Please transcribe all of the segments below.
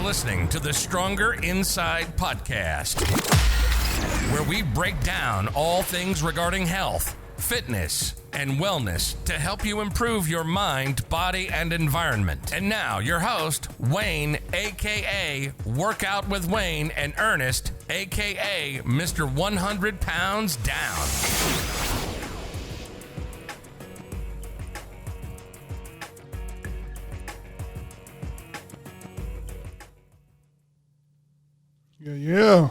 listening to the Stronger Inside podcast, where we break down all things regarding health, fitness, and wellness to help you improve your mind, body, and environment. And now, your host, Wayne, a.k.a. Workout with Wayne, and Ernest, a.k.a. Mr. 100 Pounds Down. Yeah.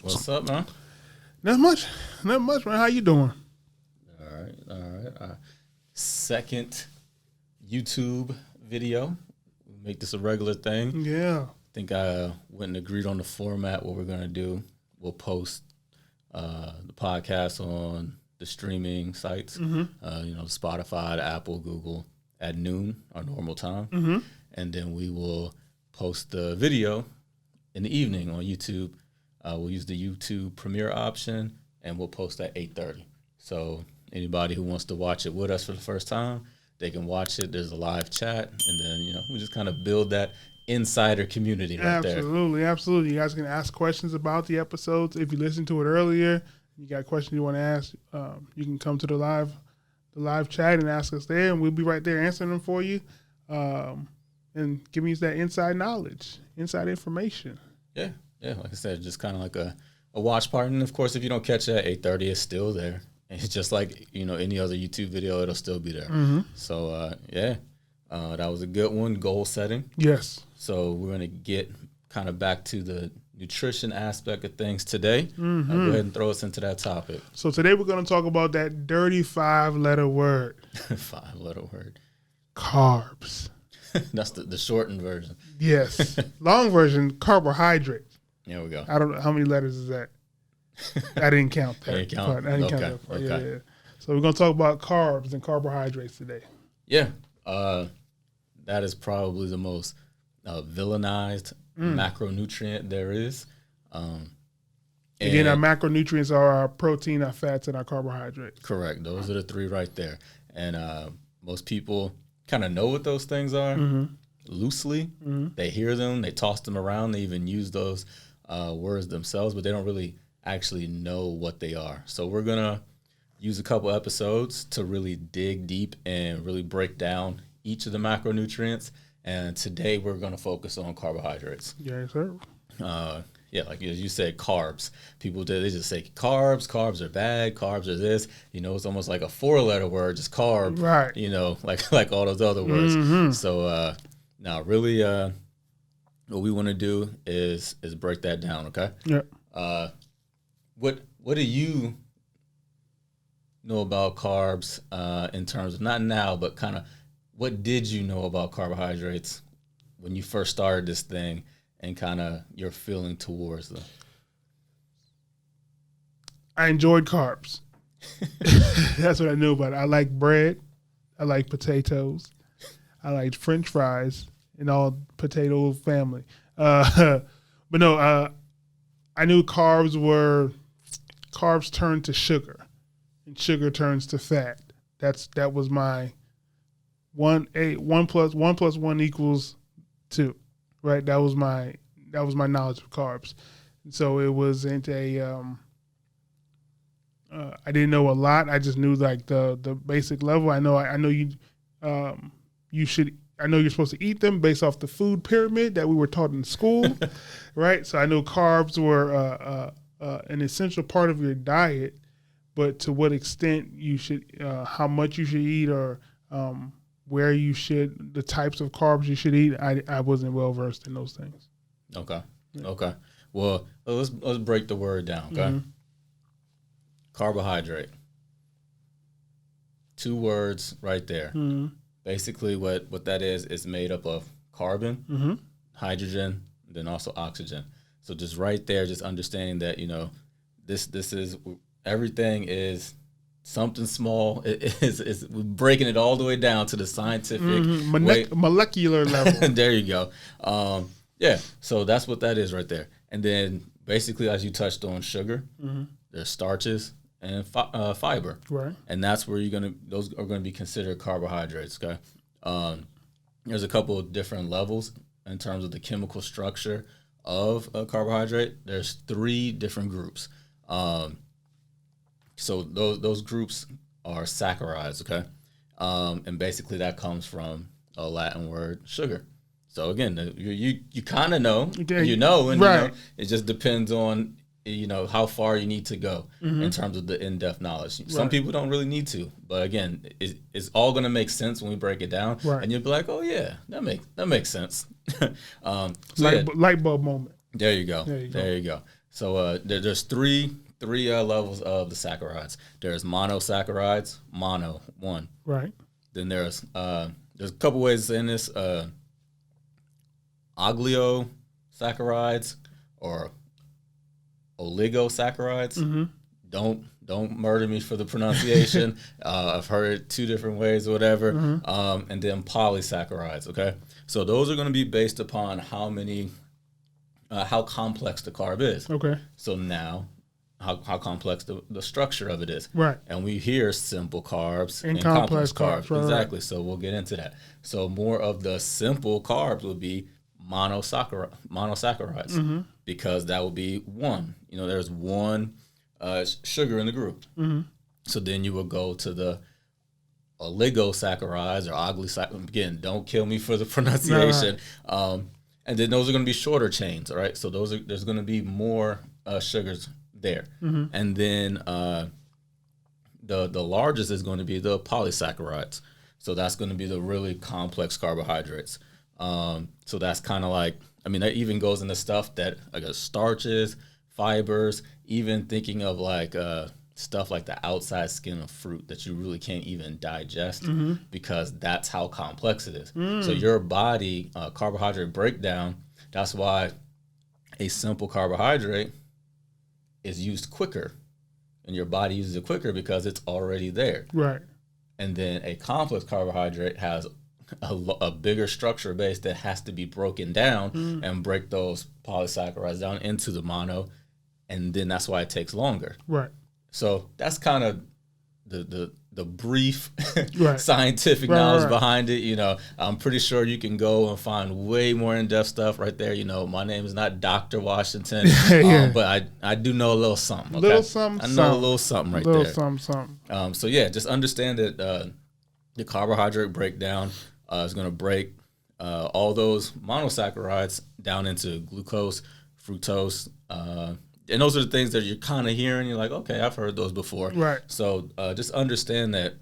What's up, man? Not much, man. How you doing? All right. Second YouTube video. We'll make this a regular thing. Yeah. I think I went and agreed on the format, what we're going to do. We'll post the podcast on the streaming sites, Spotify, Apple, Google, at noon, our normal time. Mm-hmm. And then we will post the video in the evening on YouTube. We'll use the YouTube Premiere option, and we'll post at 8:30. So anybody who wants to watch it with us for the first time, they can watch it. There's a live chat, and then we just kind of build that insider community right there. Absolutely. You guys can ask questions about the episodes. If you listened to it earlier, you got questions you want to ask, you can come to the live chat and ask us there, and we'll be right there answering them for you, and giving you that inside knowledge, inside information. Yeah. Like I said, just kind of like a watch party. And of course, if you don't catch it at 8:30, it's still there. And it's just like any other YouTube video, it'll still be there. Mm-hmm. So that was a good one. Goal setting. Yes. So we're gonna get kind of back to the nutrition aspect of things today. Mm-hmm. Go ahead and throw us into that topic. So today we're going to talk about that dirty 5-letter word. 5-letter word. Carbs. That's the shortened version. Yes. Long version, carbohydrates. There we go. I don't know how many letters is that. I didn't count that. I didn't count that part. Okay. Yeah. So we're going to talk about carbs and carbohydrates today. Yeah. That is probably the most villainized macronutrient there is. Again, our macronutrients are our protein, our fats, and our carbohydrates. Correct. Those are the three right there. And most people kind of know what those things are loosely. Mm-hmm. They hear them, they toss them around, they even use those words themselves, but they don't really actually know what they are. So we're going to use a couple episodes to really dig deep and really break down each of the macronutrients. And today we're going to focus on carbohydrates. Yes, sir. Like as you said, carbs. People they just say carbs. Carbs are bad. Carbs are this. It's almost like a 4-letter word, just carb. Right. Like all those other words. Mm-hmm. So now, really, what we want to do is break that down. Okay. Yeah. What do you know about carbs in terms of not now, but kind of what did you know about carbohydrates when you first started this thing? And kind of your feeling towards them. I enjoyed carbs. That's what I knew about it. I like bread. I like potatoes. I like French fries and all potato family. But no, I knew carbs turn to sugar, and sugar turns to fat. That was my 1 plus 1 equals 2. Right, that was my knowledge of carbs, and so it wasn't I didn't know a lot. I just knew like the basic level. I know you're supposed to eat them based off the food pyramid that we were taught in school, right? So I know carbs were an essential part of your diet, but to what extent you should, how much you should eat, or where you should, the types of carbs you should eat, I wasn't well versed in those things. Okay. Yeah. Okay. Well, let's break the word down. Okay. Mm-hmm. Carbohydrate. 2 words right there. Mm-hmm. Basically, what that is made up of carbon, hydrogen, then also oxygen. So just right there, just understanding that this is everything is something small. It's breaking it all the way down to the scientific molecular level. There you go. So that's what that is right there. And then basically, as you touched on, sugar, there's starches and fiber. Right. And that's where those are gonna be considered carbohydrates. Okay. There's a couple of different levels in terms of the chemical structure of a carbohydrate, there's 3 different groups. So those groups are saccharides, okay? And basically that comes from a Latin word, sugar. So again, you kind of know, Okay. and Right. it just depends on how far you need to go in terms of the in-depth knowledge. Some Right. people don't really need to, but again, it's all going to make sense when we break it down, Right. and you'll be like, oh yeah, that makes sense. Light bulb moment. There you go. There you go. So there's three levels of the saccharides. There's monosaccharides, mono, one. Right. Then there's a couple ways in this, oligosaccharides or oligosaccharides. Don't murder me for the pronunciation. I've heard it 2 different ways or whatever. And then polysaccharides. Okay, so those are going to be based upon how complex the carb is. Okay. So now, how complex the structure of it is. Right. And we hear simple carbs And and complex complex carbs. carbs, right, Exactly. So we'll get into that. So more of the simple carbs would be monosaccharides because that would be one. There's one sugar in the group. So then you will go to the oligosaccharides or oligosaccharides. Again, don't kill me for the pronunciation. Right. And then those are going to be shorter chains, all right? So there's going to be more sugars there. And then the largest is going to be the polysaccharides. So that's going to be the really complex carbohydrates. So that's kind of like, that even goes into stuff that, I guess, starches, fibers, even thinking of like stuff like the outside skin of fruit that you really can't even digest because that's how complex it is. So your body, carbohydrate breakdown, that's why a simple carbohydrate is used quicker. And your body uses it quicker because it's already there. Right. And then a complex carbohydrate has a bigger structure base that has to be broken down and break those polysaccharides down into the mono. And then that's why it takes longer. Right. So that's kind of the brief Right. scientific Right, knowledge right. behind it. I'm pretty sure you can go and find way more in-depth stuff right there. My name is not Dr. Washington, Yeah. but I do know a little something. Okay? Little something, I know something. a little something right Little there. something. So yeah, just understand that the carbohydrate breakdown is going to break all those monosaccharides down into glucose, fructose, and those are the things that you're kind of hearing. You're like, okay, I've heard those before. Right. So just understand that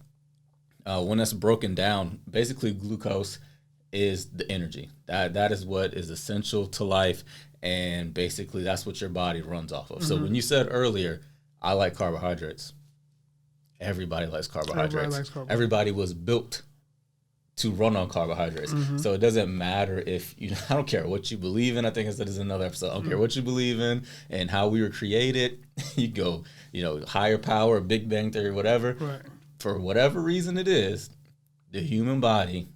when that's broken down, basically glucose is the energy. That is what is essential to life, and basically that's what your body runs off of. So when you said earlier, I like carbohydrates. Everybody likes carbohydrates. Everybody was built to run on carbohydrates. So it doesn't matter if I don't care what you believe in. I think that is another episode. I don't care what you believe in and how we were created. You go, higher power, Big Bang Theory, whatever. Right. For whatever reason it is, the human body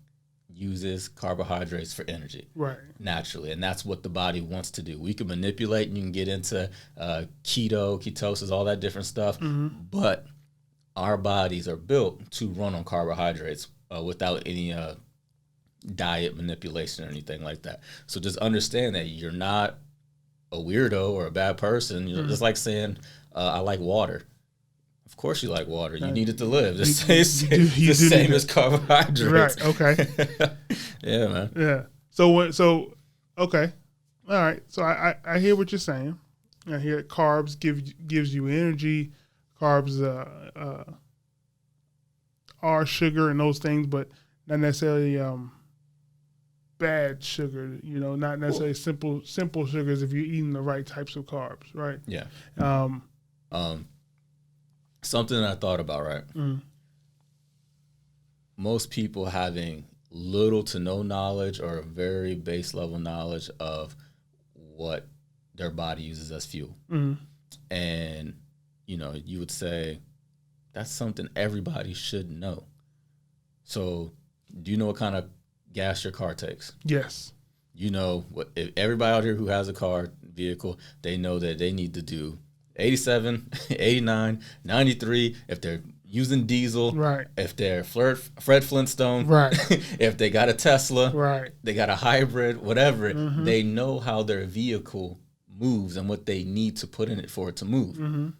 uses carbohydrates for energy. Right. Naturally. And that's what the body wants to do. We can manipulate and you can get into ketosis, all that different stuff. But our bodies are built to run on carbohydrates without any diet manipulation or anything like that. So just understand that you're not a weirdo or a bad person. Just like saying, I like water. Of course you like water. You need it to live. The same as carbohydrates. Right. Okay. Yeah, man. Yeah. So okay. All right. So I hear what you're saying. I hear carbs gives you energy. Carbs are sugar and those things, but not necessarily bad sugar. Not necessarily simple sugars if you're eating the right types of carbs, right? Yeah. Something I thought about, right? Most people having little to no knowledge or very base level knowledge of what their body uses as fuel. And, you would say that's something everybody should know. So do you know what kind of gas your car takes? Yes. What if everybody out here who has a vehicle, they know that they need to do 87, 89, 93. If they're using diesel, right, if they're Fred Flintstone, right, if they got a Tesla, right, they got a hybrid, whatever, they know how their vehicle moves and what they need to put in it for it to move.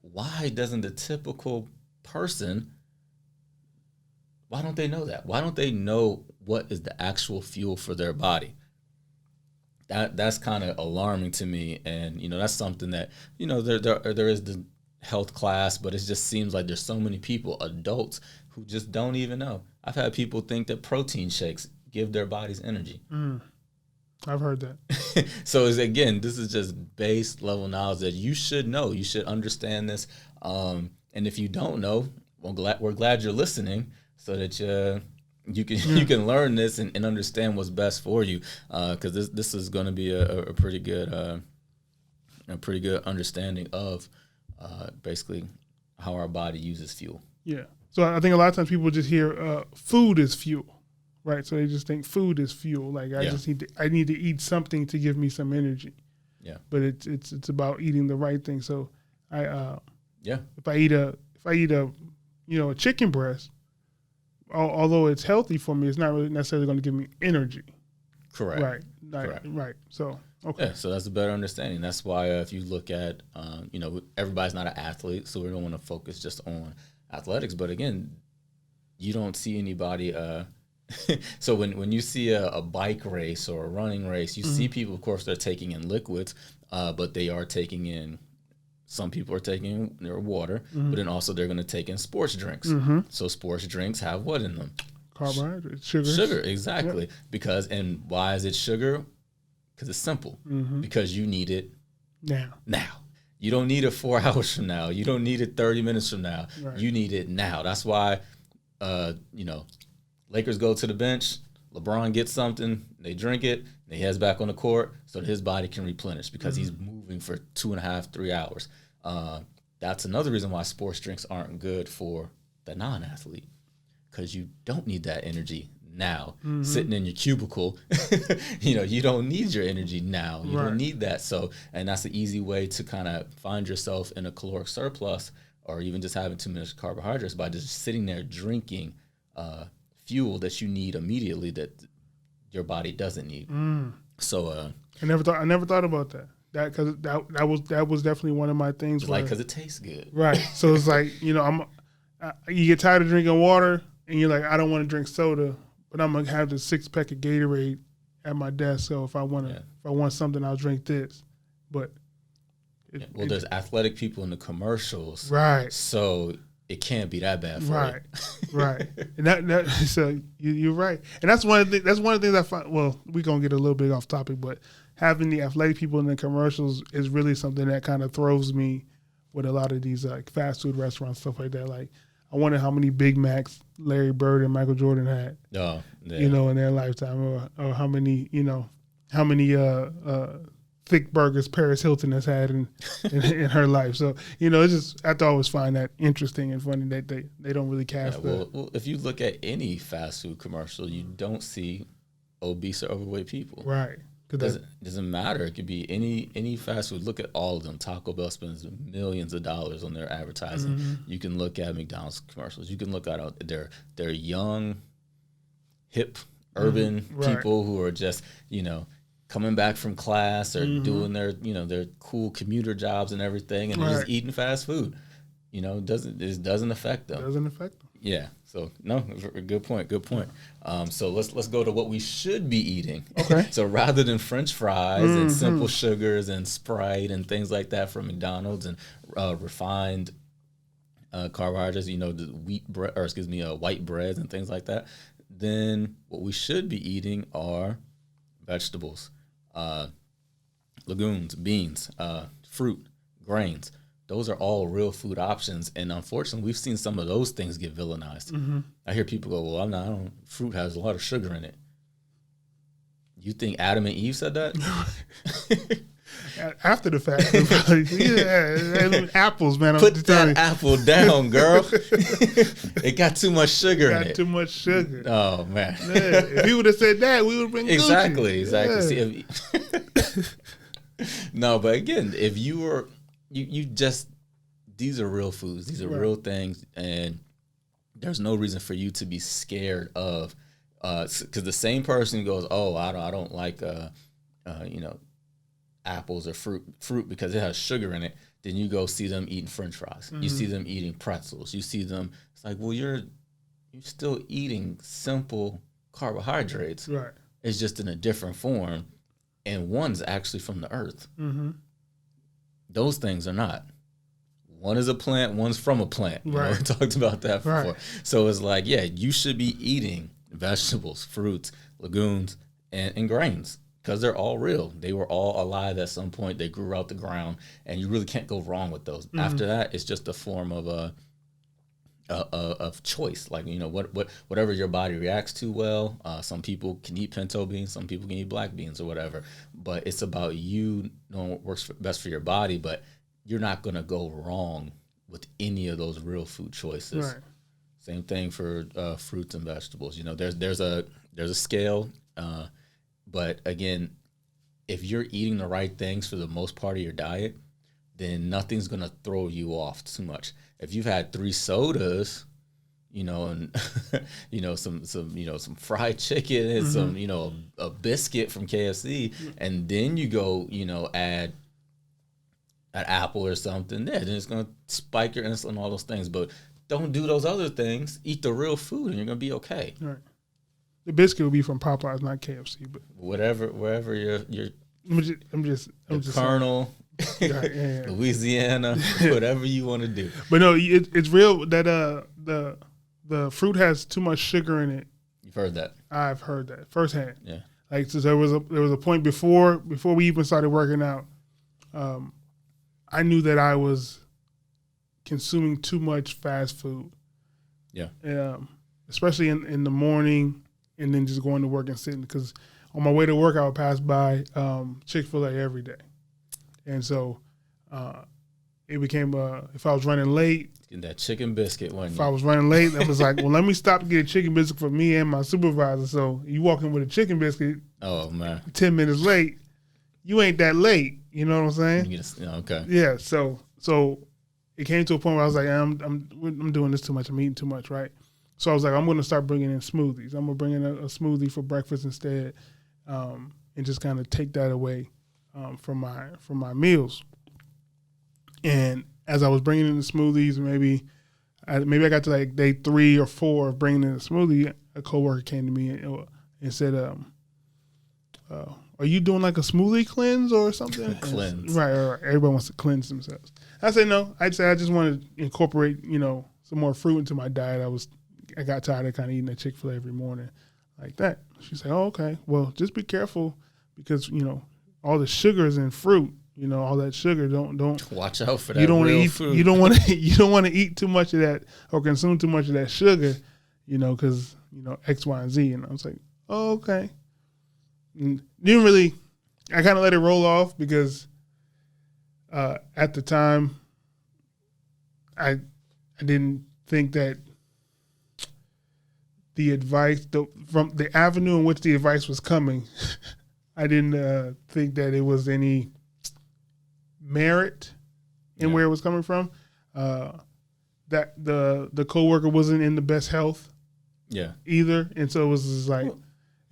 Why doesn't the typical person, why don't they know that? Why don't they know what is the actual fuel for their body? That's kind of alarming to me. And, that's something that, there is the health class, but it just seems like there's so many people, adults, who just don't even know. I've had people think that protein shakes give their bodies energy. I've heard that. So again, this is just base level knowledge that you should know. You should understand this. And if you don't know, we're glad you're listening, so that you can learn this and understand what's best for you. Because this is going to be a pretty good understanding of basically how our body uses fuel. Yeah. So I think a lot of times people just hear food is fuel, right? So they just think food is fuel. Like I need to eat something to give me some energy. Yeah. But it's about eating the right thing. So if I eat a a chicken breast, although it's healthy for me, it's not really necessarily going to give me energy. Correct. Right. Correct. Right. So okay. Yeah, so that's a better understanding. That's why if you look at, everybody's not an athlete, so we don't want to focus just on athletics. But again, you don't see anybody. So when you see a bike race or a running race, you see people, of course, they're taking in liquids, but they are taking in. Some people are taking their water, but then also they're going to take in sports drinks. So sports drinks have what in them? Carbohydrates, sugar. Sugar, exactly. Yep. And why is it sugar? Because it's simple. Because you need it now. You don't need it 4 hours from now. You don't need it 30 minutes from now. Right. You need it now. That's why, Lakers go to the bench. LeBron gets something. They drink it. And he heads back on the court so that his body can replenish because he's moving for 2.5, 3 hours. That's another reason why sports drinks aren't good for the non-athlete, because you don't need that energy now. Sitting in your cubicle, you don't need your energy now. You don't need that. So, and that's the easy way to kind of find yourself in a caloric surplus, or even just having too much carbohydrates, by just sitting there drinking fuel that you need immediately that your body doesn't need. So I never thought about that. That was definitely one of my things. Like, because it tastes good, right? So it's like you get tired of drinking water, and you're like, I don't want to drink soda, but I'm gonna have the 6-pack of Gatorade at my desk. So if I want something, I'll drink this. But there's athletic people in the commercials, right? So it can't be that bad for you. Right. And so you're right. And that's one of the things I find. Well, we're gonna get a little bit off topic, but having the athletic people in the commercials is really something that kind of throws me with a lot of these like fast food restaurants, stuff like that. Like, I wonder how many Big Macs Larry Bird and Michael Jordan had, in their lifetime, or how many thick burgers Paris Hilton has had in her life. So, it's just, I have to always find that interesting and funny that they don't really cast that. Well, if you look at any fast food commercial, you don't see obese or overweight people. Right. Doesn't matter. It could be any fast food. Look at all of them. Taco Bell spends millions of dollars on their advertising. You can look at McDonald's commercials. You can look at their young, hip, urban people who are just coming back from class or doing their their cool commuter jobs and everything, and they're just eating fast food. It doesn't affect them. Doesn't affect them. Yeah. So no, good point. So let's go to what we should be eating. Okay. So rather than French fries and simple sugars and Sprite and things like that from McDonald's and refined carbohydrates, the white breads and things like that, then what we should be eating are vegetables, legumes, beans, fruit, grains. Those are all real food options, and unfortunately, we've seen some of those things get villainized. I hear people go, "Well, fruit has a lot of sugar in it." You think Adam and Eve said that? After the fact, apples, man. Put that apple down, girl. It got too much sugar in it. Too much sugar. Oh man! If he would have said that, we would have been exactly. Yeah. See, No, but again, if you were you just these are real foods. These are real things, and there's no reason for you to be scared of. Because the same person goes, oh, I don't like apples or fruit because it has sugar in it. Then you go see them eating French fries. You see them eating pretzels. You see them. It's like, well, you're still eating simple carbohydrates. Right. It's just in a different form, and one's actually from the earth. Those things are not. One is a plant, one's from a plant. You know, we talked about that before. Right. So it's like, yeah, you should be eating vegetables, fruits, legumes, and grains, because they're all real. They were all alive at some point. They grew out the ground, and you really can't go wrong with those. After that, it's just a form of of choice. Like, you know, whatever your body reacts to well. Some people can eat pinto beans, some people can eat black beans or whatever. But it's about you knowing what works best for your body. But you're not going to go wrong with any of those real food choices. Right. Same thing for fruits and vegetables. You know, there's a scale, but again, if you're eating the right things for the most part of your diet, then nothing's gonna throw you off too much. If you've had 3 sodas, you know, and you know some fried chicken and some, you know, a biscuit from KFC, and then you go, you know, add an apple or something, then it's gonna spike your insulin and all those things. But don't do those other things. Eat the real food, and you're gonna be okay. Right. The biscuit will be from Popeyes, not KFC, but wherever your I'm just Colonel, yeah. Louisiana, whatever you want to do. But no, it's real that the fruit has too much sugar in it. You've heard that. I've heard that firsthand. Yeah. Like, so there was a point before we even started working out. I knew that I was consuming too much fast food. Yeah. Especially in the morning, and then just going to work and sitting. Because on my way to work, I would pass by Chick-fil-A every day, and so it became if I was running late. Getting that chicken biscuit one. If I was running late, I was like, well, let me stop and get a chicken biscuit for me and my supervisor. So you walk in with a chicken biscuit. Oh man. 10 minutes late, you ain't that late. You know what I'm saying? Okay. Yeah. So it came to a point where I was like, I'm doing this too much. I'm eating too much, right? So I was like, I'm going to start bringing in smoothies. I'm going to bring in a smoothie for breakfast instead, and just kind of take that away from my meals. And as I was bringing in the smoothies, maybe I got to like day 3 or 4 of bringing in a smoothie, a coworker came to me and said, are you doing like a smoothie cleanse or something? Cleanse. Right. Everybody wants to cleanse themselves. I said, no. I'd say I just want to incorporate, you know, some more fruit into my diet. I got tired of kind of eating at Chick-fil-A every morning like that. She said, oh, okay. Well, just be careful because, you know, all the sugars in fruit, you know, all that sugar, don't watch out for that. You don't real eat food. You don't want to eat too much of that or consume too much of that sugar, you know, because, you know, X, Y, and Z. And I was like, oh, okay. And I kind of let it roll off because at the time I didn't think that the advice from the avenue in which the advice was coming, I didn't think that it was any merit in where it was coming from. That the coworker wasn't in the best health, either, and so it was just like,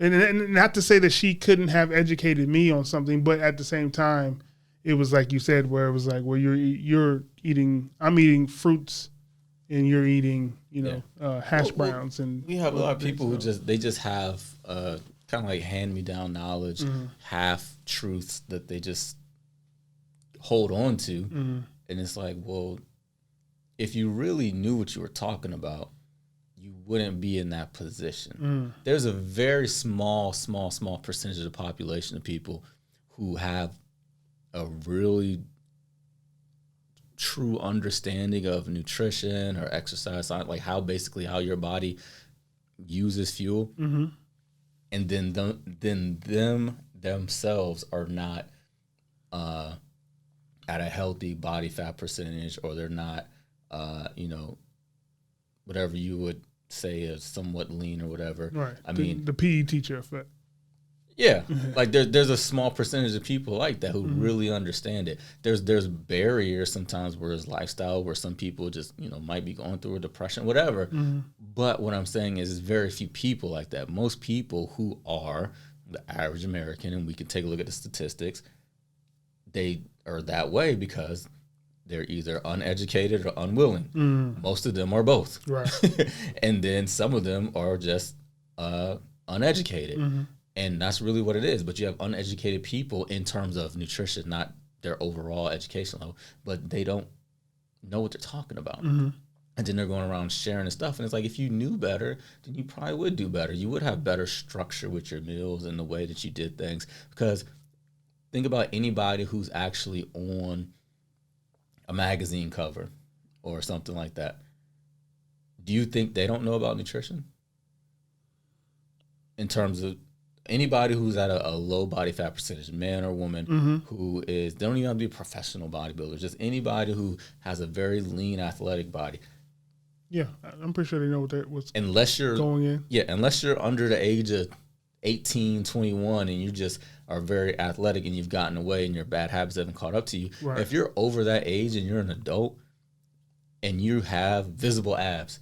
and not to say that she couldn't have educated me on something, but at the same time, it was like you said, where it was like, well, I'm eating fruits, and you're eating, you know, hash browns, and we have a lot of people who just have kind of like hand-me-down knowledge, half truths that they just hold on to, and it's like, well, if you really knew what you were talking about, you wouldn't be in that position. There's a very small percentage of the population of people who have a really true understanding of nutrition or exercise, like how your body uses fuel, and then them themselves are not at a healthy body fat percentage, or they're not, you know, whatever you would say is somewhat lean or whatever. Right. I mean, the PE teacher effect. Yeah, like there's a small percentage of people like that who really understand it. There's barriers sometimes where it's lifestyle, where some people just might be going through a depression, whatever. But what I'm saying is very few people like that. Most people who are the average American, and we can take a look at the statistics, they are that way because they're either uneducated or unwilling. Most of them are both. Right. And then some of them are just uneducated. And that's really what it is. But you have uneducated people in terms of nutrition, not their overall education level, but they don't know what they're talking about. And then they're going around sharing this stuff. And it's like, if you knew better, then you probably would do better. You would have better structure with your meals and the way that you did things. Because think about anybody who's actually on a magazine cover or something like that. Do you think they don't know about nutrition? In terms of anybody who's at a low body fat percentage, man or woman, who is, they don't even have to be a professional bodybuilder, just anybody who has a very lean athletic body. Yeah, I'm pretty sure they know what's going in. Yeah, unless you're under the age of 18, 21, and you just are very athletic and you've gotten away and your bad habits haven't caught up to you. Right. If you're over that age and you're an adult and you have visible abs,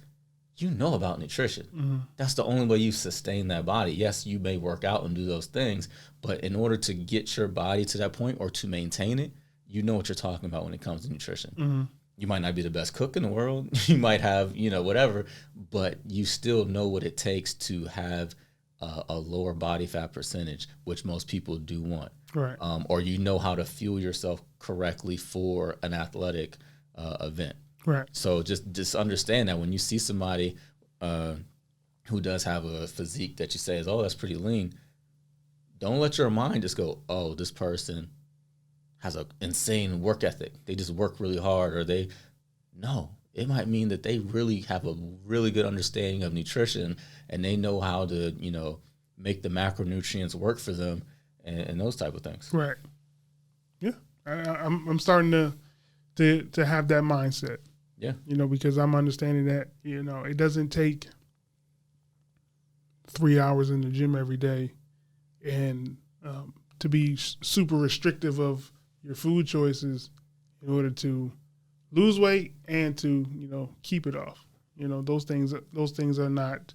you know about nutrition. That's the only way you sustain that body. Yes, you may work out and do those things, but in order to get your body to that point or to maintain it, you know what you're talking about when it comes to nutrition. You might not be the best cook in the world. You might have, whatever, but you still know what it takes to have a lower body fat percentage, which most people do want. Right. Or you know how to fuel yourself correctly for an athletic event. Right. So just understand that when you see somebody who does have a physique that you say is, oh, that's pretty lean, don't let your mind just go, oh, this person has an insane work ethic. They just work really hard, or no. It might mean that they really have a really good understanding of nutrition and they know how to, make the macronutrients work for them and those type of things. Right. Yeah. I'm starting to have that mindset. Yeah. Because I'm understanding that, it doesn't take 3 hours in the gym every day and to be super restrictive of your food choices in order to lose weight and to, keep it off. Those things are not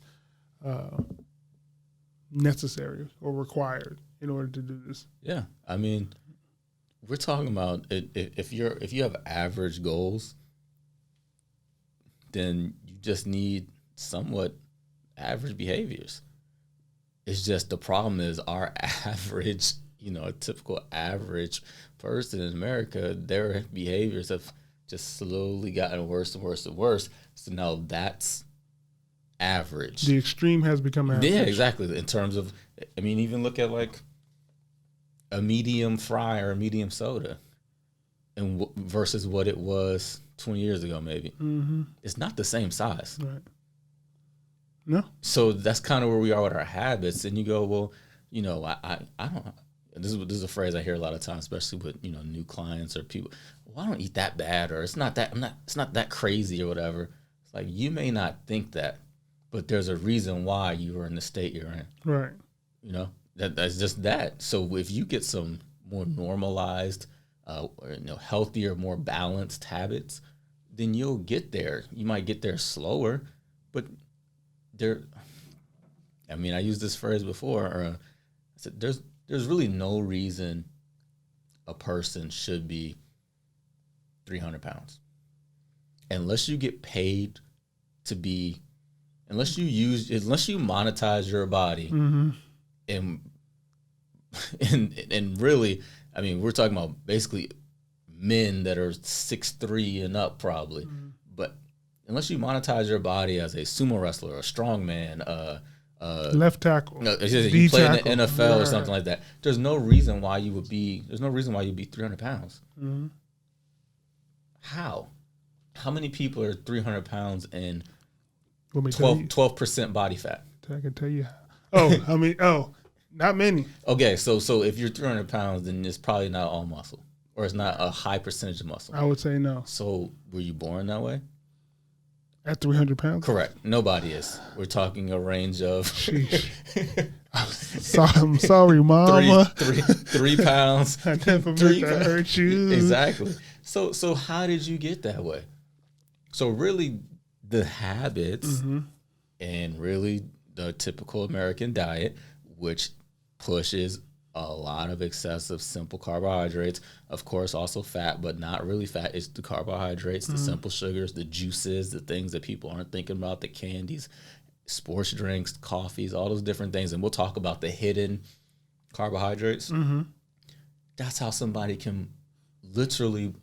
necessary or required in order to do this. Yeah. I mean, we're talking about if you have average goals, then you just need somewhat average behaviors. It's just the problem is our average, a typical average person in America, their behaviors have just slowly gotten worse and worse and worse. So now that's average. The extreme has become average. Yeah, exactly. In terms of, even look at like a medium fry or a medium soda and versus what it was 20 years ago, maybe. It's not the same size. Right. No. So that's kind of where we are with our habits. And you go, well, I don't. This is a phrase I hear a lot of times, especially with new clients or people. Well, I don't eat that bad, or it's not that crazy or whatever. It's like, you may not think that, but there's a reason why you are in the state you're in. Right. That's just that. So if you get some more normalized, healthier, more balanced habits, then you'll get there. You might get there slower, but I used this phrase before. I said there's really no reason a person should be 300 pounds unless you get paid to be, unless you monetize your body. And really, we're talking about basically men that are 6'3" and up probably. But unless you monetize your body as a sumo wrestler, a strongman, left tackle, you play in the NFL or something like that, there's no reason why you'd be 300 pounds. How many people are 300 pounds and 12% body fat? I can tell you. Not many. Okay, so if you're 300 pounds, then it's probably not all muscle, or it's not a high percentage of muscle. I would say no. So were you born that way? At 300 pounds? Correct. Nobody is. We're talking a range of I'm sorry, Mama. 3 pounts. I never meant to hurt you. Exactly. So how did you get that way? So really, the habits and really the typical American diet, which pushes a lot of excessive simple carbohydrates, of course, also fat, but not really fat. It's the carbohydrates, the simple sugars, the juices, the things that people aren't thinking about, the candies, sports drinks, coffees, all those different things. And we'll talk about the hidden carbohydrates. That's how somebody can literally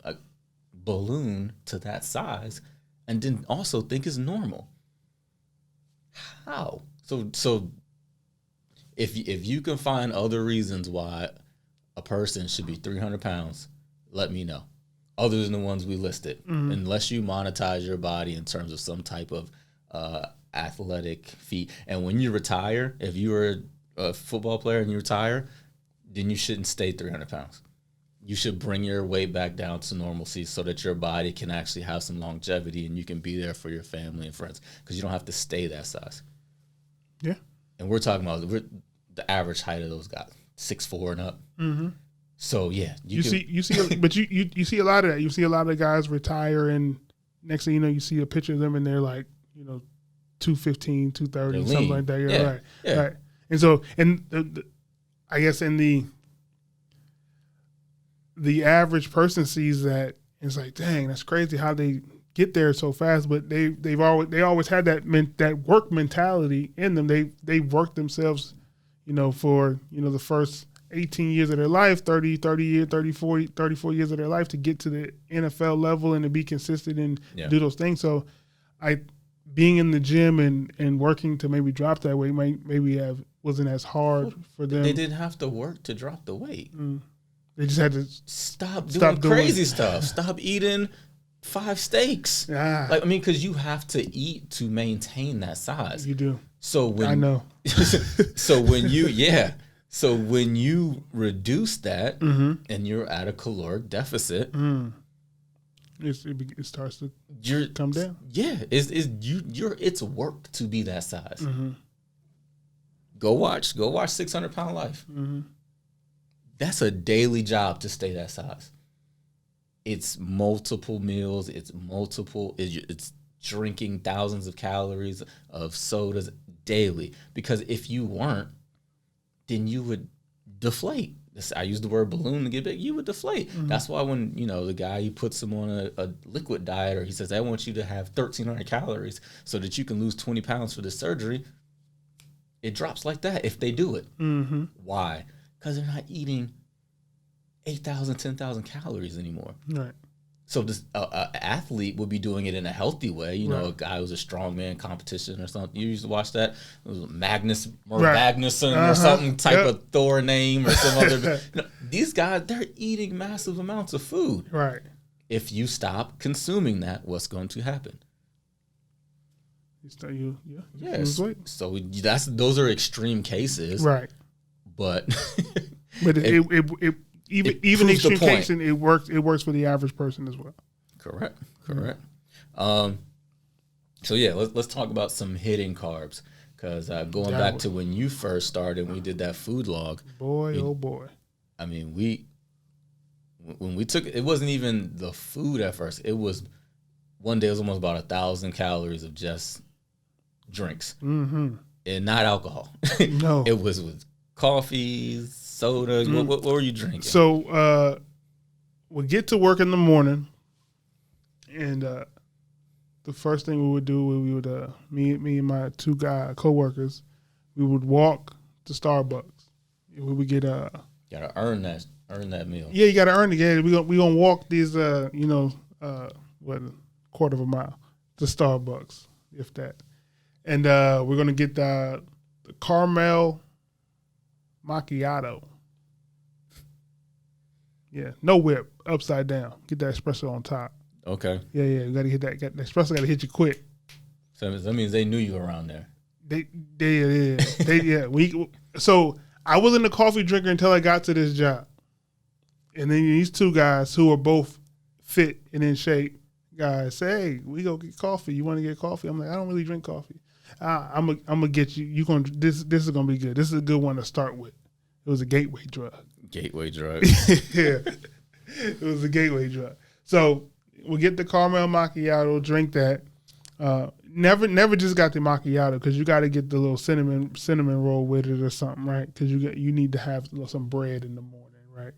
balloon to that size and then also think is normal. How? So if you can find other reasons why a person should be 300 pounds, let me know. Other than the ones we listed, unless you monetize your body in terms of some type of athletic feat. And when you retire, if you were a football player and you retire, then you shouldn't stay 300 pounds. You should bring your weight back down to normalcy so that your body can actually have some longevity and you can be there for your family and friends, because you don't have to stay that size. Yeah. And we're talking about the average height of those guys, 6'4" and up. So yeah, you see, but you see a lot of that. You see a lot of guys retire, and next thing you know, you see a picture of them, and they're like, 215, 230, something like that. Yeah, right, yeah. Right. And so, I guess in the average person sees that, and it's like, dang, that's crazy how they get there so fast. But they always had that work mentality in them. They worked themselves, for the first 18 years of their life, 34 years of their life to get to the NFL level and to be consistent and do those things. So being in the gym and working to maybe drop that weight wasn't as hard for them. They didn't have to work to drop the weight. They just had to stop doing crazy stuff. Stop eating 5 steaks. Because you have to eat to maintain that size. You do. So I know. So when you reduce that and you're at a caloric deficit, it starts to come down. Yeah, it's work to be that size. Go watch 600 Pound Life. That's a daily job to stay that size. It's multiple meals. It's drinking thousands of calories of sodas daily. Because if you weren't, then you would deflate. I use the word balloon to get big. You would deflate. That's why when the guy, he puts him on a liquid diet, or he says, I want you to have 1,300 calories so that you can lose 20 pounds for the surgery, it drops like that if they do it. Why? Because they're not eating 8,000, 10,000 calories anymore. Right. So this athlete would be doing it in a healthy way. A guy who's a strongman competition or something. You used to watch that. It was Magnuson or something type of Thor name or some other. These guys, they're eating massive amounts of food. Right. If you stop consuming that, what's going to happen? Yes. So those are extreme cases. Right. But even extreme cases, it works for the average person as well. Correct. So yeah, let's talk about some hidden carbs, because going back to when you first started, we did that food log. Oh boy. I mean, when we took it, wasn't even the food at first. It was one day it was almost about 1,000 calories of just drinks and not alcohol. No, it was with coffees, sodas. What were you drinking? So we'd get to work in the morning, and the first thing we would do, me and my 2 coworkers, we would walk to Starbucks. We would get gotta earn that meal. Yeah, you gotta earn it. Yeah, we gonna walk these quarter of a mile to Starbucks, if that, and we're gonna get the caramel macchiato. Yeah, no whip, upside down. Get that espresso on top. Okay. Yeah, you gotta hit that. The espresso gotta hit you quick. So that means they knew you around there. So I wasn't a coffee drinker until I got to this job, and then these 2 guys who are both fit and in shape guy say, "Hey, we go get coffee. You want to get coffee?" I'm like, "I don't really drink coffee. I'm gonna get you. You gonna this is gonna be good. This is a good one to start with." It was a gateway drug. Gateway drug. Yeah, it was a gateway drug. So we get the caramel macchiato, drink that. Never just got the macchiato because you got to get the little cinnamon roll with it or something, right? Because you need to have some bread in the morning, right?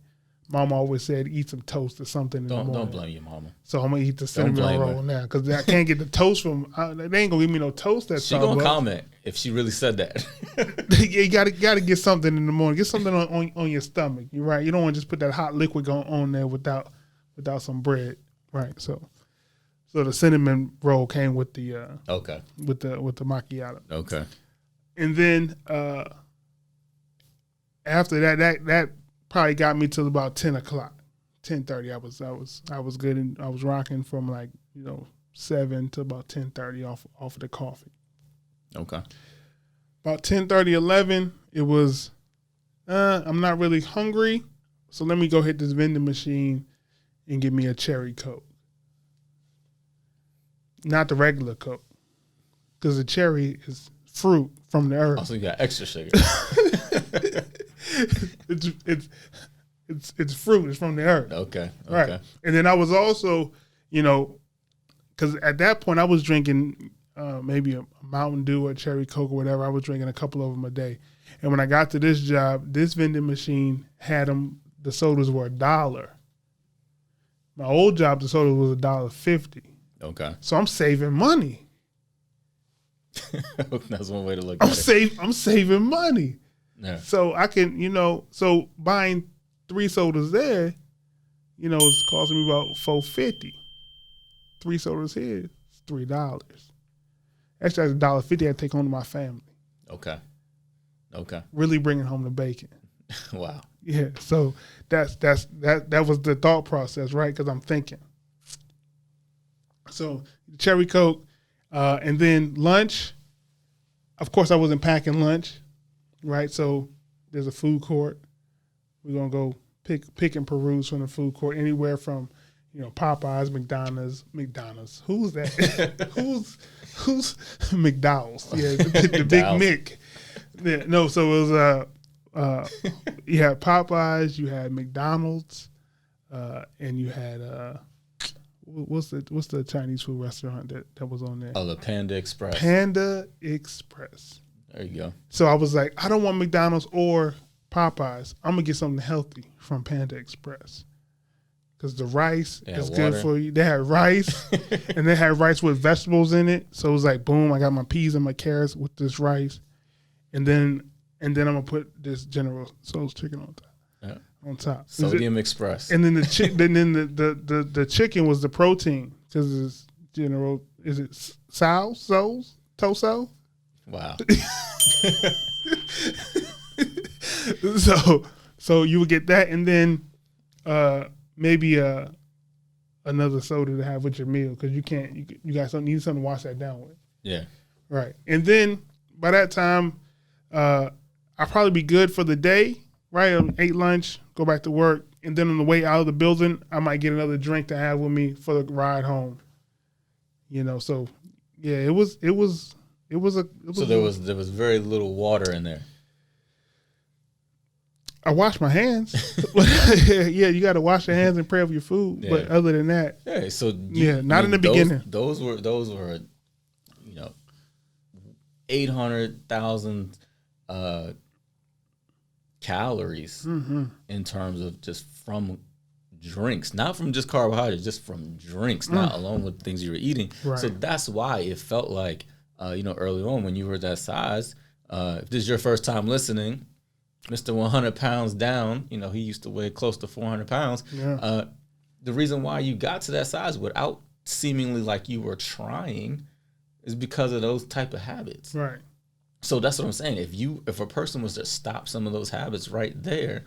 Mama always said eat some toast or something in the morning. Don't blame your mama. So I'm gonna eat the cinnamon roll now because I can't get the toast from. They ain't gonna give me no toast. That she gonna comment if she really said that. You gotta get something in the morning. Get something on your stomach. You're right. You don't want to just put that hot liquid on there without some bread, right? So the cinnamon roll came with the with the macchiato. Okay. And then after that probably got me till about 10 o'clock, 10:30. I was good and I was rocking from 7 to about 10:30 off of the coffee. Okay. About 10:30, 11, it was I'm not really hungry, so let me go hit this vending machine and get me a cherry Coke. Not the regular Coke, because the cherry is fruit from the earth. Oh, so you got extra sugar. It's fruit. It's from the earth. Okay. Right. And then I was also, because at that point I was drinking maybe a Mountain Dew or Cherry Coke or whatever. I was drinking a couple of them a day. And when I got to this job, this vending machine had them. The sodas were $1. My old job, the soda was $1.50. Okay. So I'm saving money. That's one way to look at it. I'm saving money. Yeah. So I can, so buying 3 sodas there, it's costing me about $4.50. 3 sodas here, it's $3. Actually, that's $1.50 I take home to my family. Okay. Really bringing home the bacon. Wow. Yeah. So that was the thought process, right? Because I'm thinking. So cherry Coke, and then lunch. Of course, I wasn't packing lunch, right? So there's a food court. We're gonna go pick and peruse from the food court, anywhere from Popeyes, McDonald's. Who's that? who's McDowell's? Yeah, the Big Mick. Yeah, no. So it was you had Popeyes, you had McDonald's, and you had what's the Chinese food restaurant that was on there? Oh, the Panda Express. Panda Express. There you go. So I was like, I don't want McDonald's or Popeyes. I'm gonna get something healthy from Panda Express because the rice is good for you. They had rice, and they had rice with vegetables in it. So it was like, boom! I got my peas and my carrots with this rice, and then I'm gonna put this General Tso's chicken on top. Yeah. On top, Sodium Express, and then the chicken was the protein because it's General. Is it Toso? Wow. So you would get that, and then maybe another soda to have with your meal because you need something to wash that down with. Yeah. Right, and then by that time, I'll probably be good for the day. Right, I ate lunch, go back to work, and then on the way out of the building, I might get another drink to have with me for the ride home. So yeah, it was. So there was very little water in there. I washed my hands. Yeah, you got to wash your hands and pray over your food. Yeah. But other than that, yeah. So not in the beginning. Those were 800,000 calories in terms of just from drinks, not from just carbohydrates, just from drinks, not alone with things you were eating. Right. So that's why it felt like, early on when you were that size, if this is your first time listening, Mr. 100 pounds down, he used to weigh close to 400 pounds. Yeah. The reason why you got to that size without seemingly like you were trying is because of those type of habits. Right. So that's what I'm saying. If a person was to stop some of those habits right there,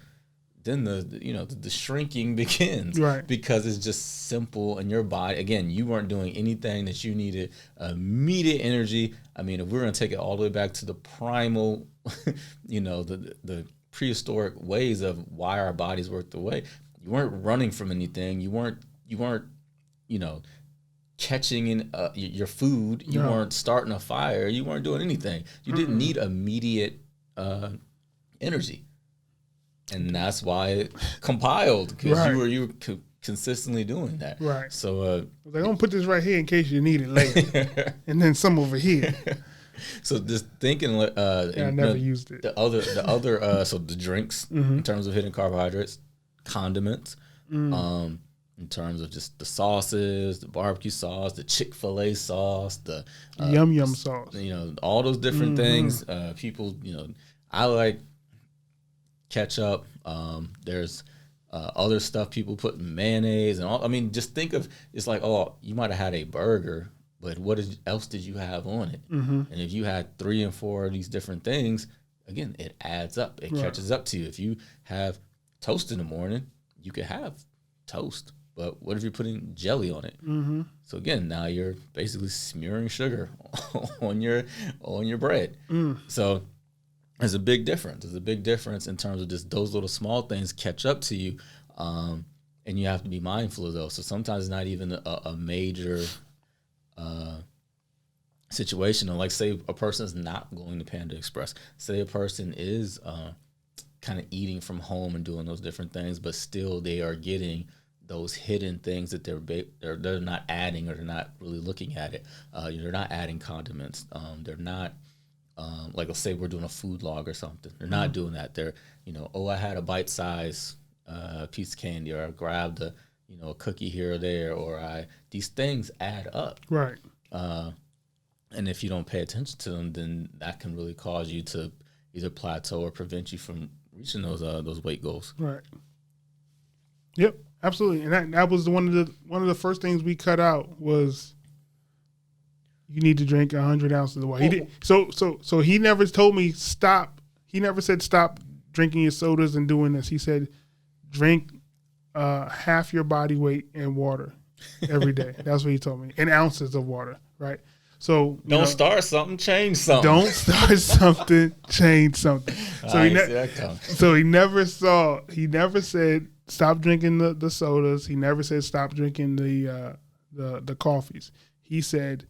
then the shrinking begins. Right. Because it's just simple in your body. Again, you weren't doing anything that you needed immediate energy. I mean, if we're going to take it all the way back to the primal, the prehistoric ways of why our bodies work the way, you weren't running from anything. You weren't catching in your food. You weren't starting a fire. You weren't doing anything. You didn't need immediate energy, and that's why it compiled, because you were consistently doing that. Right. So I was like, I'm gonna put this right here in case you need it later, and then some over here. So just thinking, I never used it. The other, so the drinks in terms of hitting carbohydrates, condiments, in terms of just the sauces, the barbecue sauce, the Chick-fil-A sauce, the yum sauce, all those different things. People, I like ketchup. There's other stuff people put in mayonnaise and all. I mean, just think of, it's like, oh, you might have had a burger, but what else did you have on it? And if you had 3 and 4 of these different things, again, it adds up. It catches up to you. If you have toast in the morning, you could have toast. But what if you're putting jelly on it? So again, now you're basically smearing sugar on your bread. So there's a big difference. There's a big difference in terms of just those little small things catch up to you, and you have to be mindful of those. So sometimes it's not even a major situation. Like, say a person is not going to Panda Express. Say a person is kind of eating from home and doing those different things, but still they are getting those hidden things that they're not adding, or they're not really looking at it. They're not adding condiments. They're not like, let's say we're doing a food log or something. They're not doing that. They're I had a bite size piece of candy, or I grabbed a cookie here or there, or these things add up. Right. And if you don't pay attention to them, then that can really cause you to either plateau or prevent you from reaching those weight goals. Right. Yep. Absolutely, and that was one of the first things we cut out was you need to drink 100 ounces of water. He did, so he never told me stop. He never said stop drinking your sodas and doing this. He said drink half your body weight in water every day. That's what he told me, in ounces of water. Right. So don't start something, change something. Don't start something, change something. So he never said stop drinking the sodas. He never said stop drinking the coffees. He said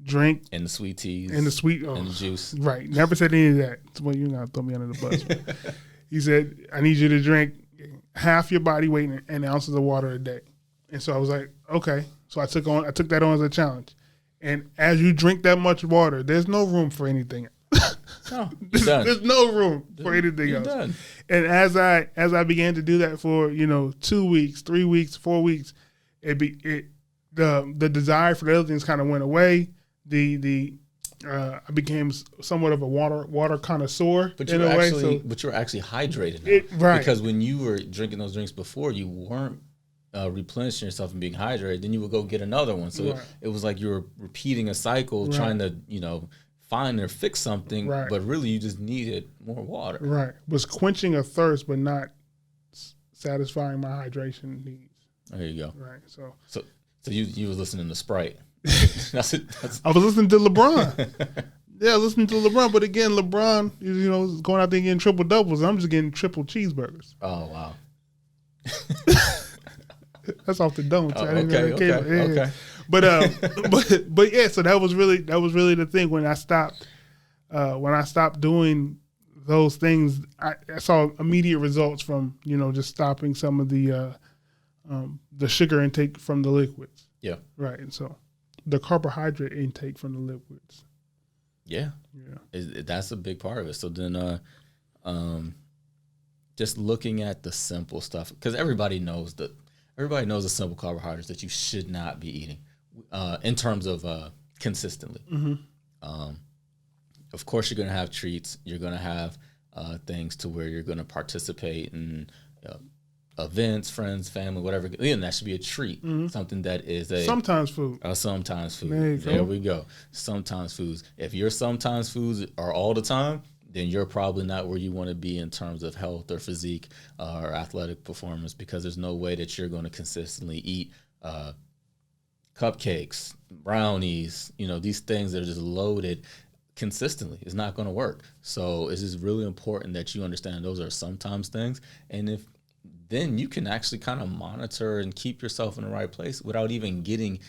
drink and the sweet teas and the juice. Right. Never said any of that. Well, you're not throw me under the bus. He said I need you to drink half your body weight in ounces of water a day. And so I was like, okay. So I took that on as a challenge. And as you drink that much water, there's no room for anything else. No, there's no room for anything else. Done. And as I began to do that for 2 weeks, 3 weeks, 4 weeks, the desire for the other things kind of went away. I became somewhat of a water connoisseur but in a way. But you were actually hydrated now. Right. Because when you were drinking those drinks before, you weren't replenishing yourself and being hydrated. Then you would go get another one. So it was like you were repeating a cycle, trying to find or fix something, but really you just needed more water. Right. Was quenching a thirst, but not satisfying my hydration needs. There you go. Right. So you were listening to Sprite. I was listening to LeBron. Yeah, listening to LeBron. But again, LeBron, is going out there getting triple doubles. And I'm just getting triple cheeseburgers. Oh wow. That's off the dome. Okay. But yeah, so that was really the thing when I stopped doing those things. I saw immediate results from just stopping some of the sugar intake from the liquids. Yeah. Right. And so the carbohydrate intake from the liquids. Yeah. That's a big part of it. So then, just looking at the simple stuff, because everybody knows the simple carbohydrates that you should not be eating, in terms of consistently. Of course, you're going to have treats. You're going to have things to where you're going to participate in events, friends, family, whatever. Again, that should be a treat. Something that is sometimes food. Sometimes food. There we go. Sometimes foods. If your sometimes foods are all the time, then you're probably not where you want to be in terms of health or physique or athletic performance, because there's no way that you're going to consistently eat cupcakes, brownies, these things that are just loaded consistently. It's not going to work. So it's just really important that you understand those are sometimes things. And then you can actually kind of monitor and keep yourself in the right place without even getting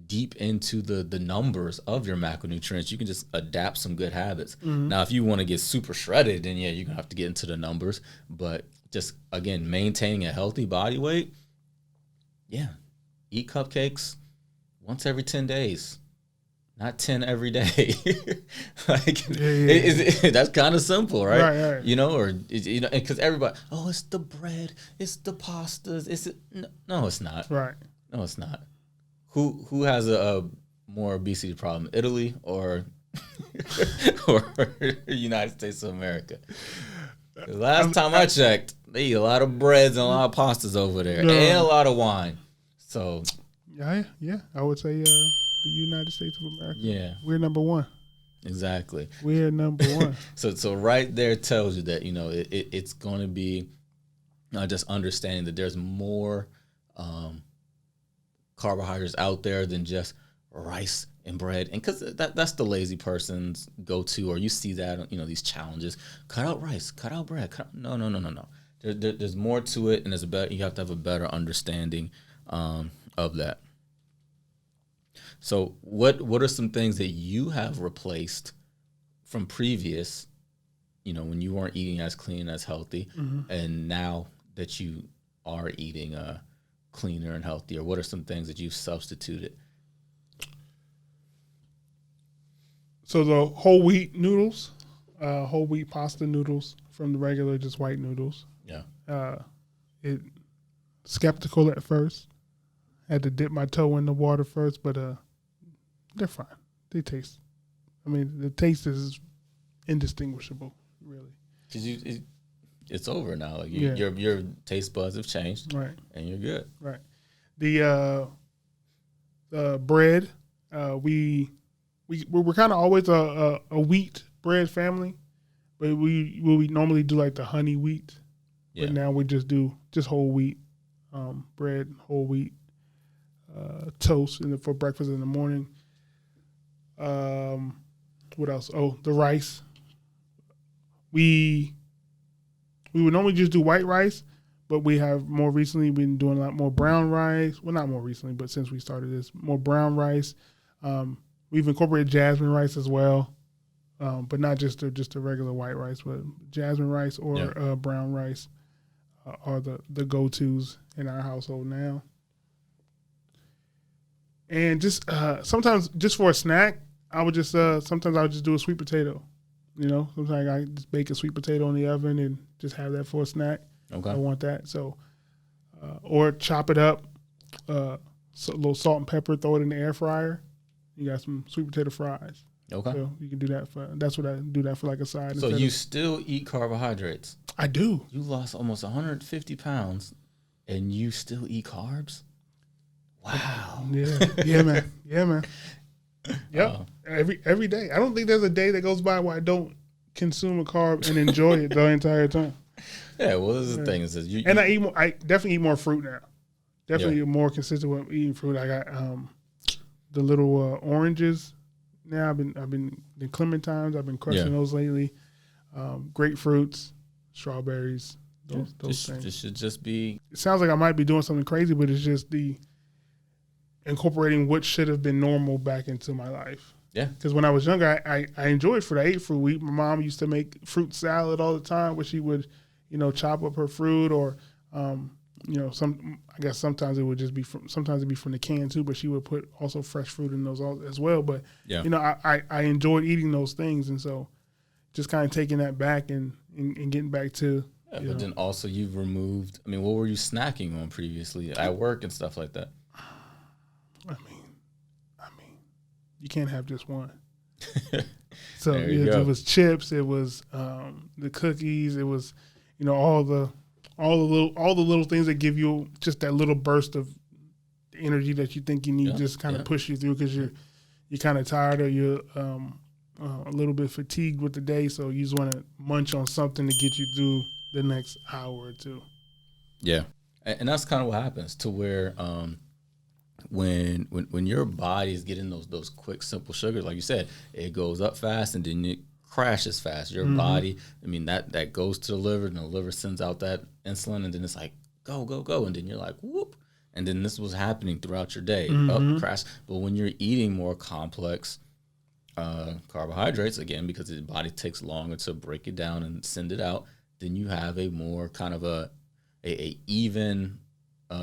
deep into the numbers of your macronutrients. You can just adapt some good habits. Now, if you want to get super shredded, then yeah, you're gonna have to get into the numbers. But just again, maintaining a healthy body weight, yeah, eat cupcakes once every 10 days, not 10 every day. That's kind of simple, right? Right. You know, or you know, because everybody, oh, it's the bread, it's the pastas, no, it's not. Right. No, it's not. Who has a more obesity problem, Italy or United States of America? The last time I checked, they eat a lot of breads and a lot of pastas over there, and a lot of wine. So yeah, I would say the United States of America. Yeah, we're number one. Exactly. We're number one. So right there tells you that, you know, it's going to be just understanding that there's more carbohydrates out there than just rice and bread. And because that's the lazy person's go-to, or you see that, you know, these challenges, cut out rice, cut out bread. No. There's more to it, and you have to have a better understanding of that. So what are some things that you have replaced from previous, you know, when you weren't eating as clean, as healthy, and now that you are eating cleaner and healthier? What are some things that you've substituted? So the whole wheat noodles, whole wheat pasta noodles from the regular just white noodles. Yeah. Skeptical at first. Had to dip my toe in the water first, but they're fine. They taste. I mean, the taste is indistinguishable, really. Because it's over now. Like your taste buds have changed, right? And you're good, right? The bread, we're kind of always a wheat bread family, but we normally do like the honey wheat, but now we just do whole wheat bread, whole wheat toast for breakfast in the morning. What else? Oh, the rice. We would normally just do white rice, but we have more recently been doing a lot more brown rice. Well, not more recently, but since we started this, more brown rice. We've incorporated jasmine rice as well, but not just the regular white rice, but jasmine rice or brown rice are the go-tos in our household now. And just sometimes, just for a snack, I would just sometimes I would just do a sweet potato. You know, sometimes I just bake a sweet potato in the oven and just have that for a snack. Okay. I want that. So, or chop it up, a little salt and pepper, throw it in the air fryer. You got some sweet potato fries. Okay. So you can do that that's what I do that for like a side. So you still eat carbohydrates? I do. You lost almost 150 pounds and you still eat carbs? Wow. Yeah, man. Yep. Every day. I don't think there's a day that goes by where I don't consume a carb and enjoy it the entire time. Yeah, well, this is the thing. I definitely eat more fruit now. Definitely more consistent with eating fruit. I got the little oranges. Now I've been the clementines. I've been crushing those lately. Grapefruits, strawberries, those things. This should just be. It sounds like I might be doing something crazy, but it's just the incorporating what should have been normal back into my life. Yeah. Because when I was younger, I enjoyed fruit. I ate fruit. My mom used to make fruit salad all the time, where she would, chop up her fruit, or, I guess sometimes it would just be sometimes it'd be from the can too, but she would put also fresh fruit in those as well. But, I enjoyed eating those things. And so just kind of taking that back and getting back to. Yeah, but then also you've removed, what were you snacking on previously at work and stuff like that? You can't have just one. So it was chips, it was the cookies, it was all the little things that give you just that little burst of energy that you think you need, just kind of push you through because you're kind of tired or you're a little bit fatigued with the day, so you just want to munch on something to get you through the next hour or two. Yeah, and that's kind of what happens to where. When your body is getting those quick, simple sugars, like you said, it goes up fast and then it crashes fast. Your body, that goes to the liver, and the liver sends out that insulin, and then it's like, go, and then you're like, whoop. And then this was happening throughout your day, up, crash. But when you're eating more complex carbohydrates, again, because the body takes longer to break it down and send it out, then you have a more kind of a even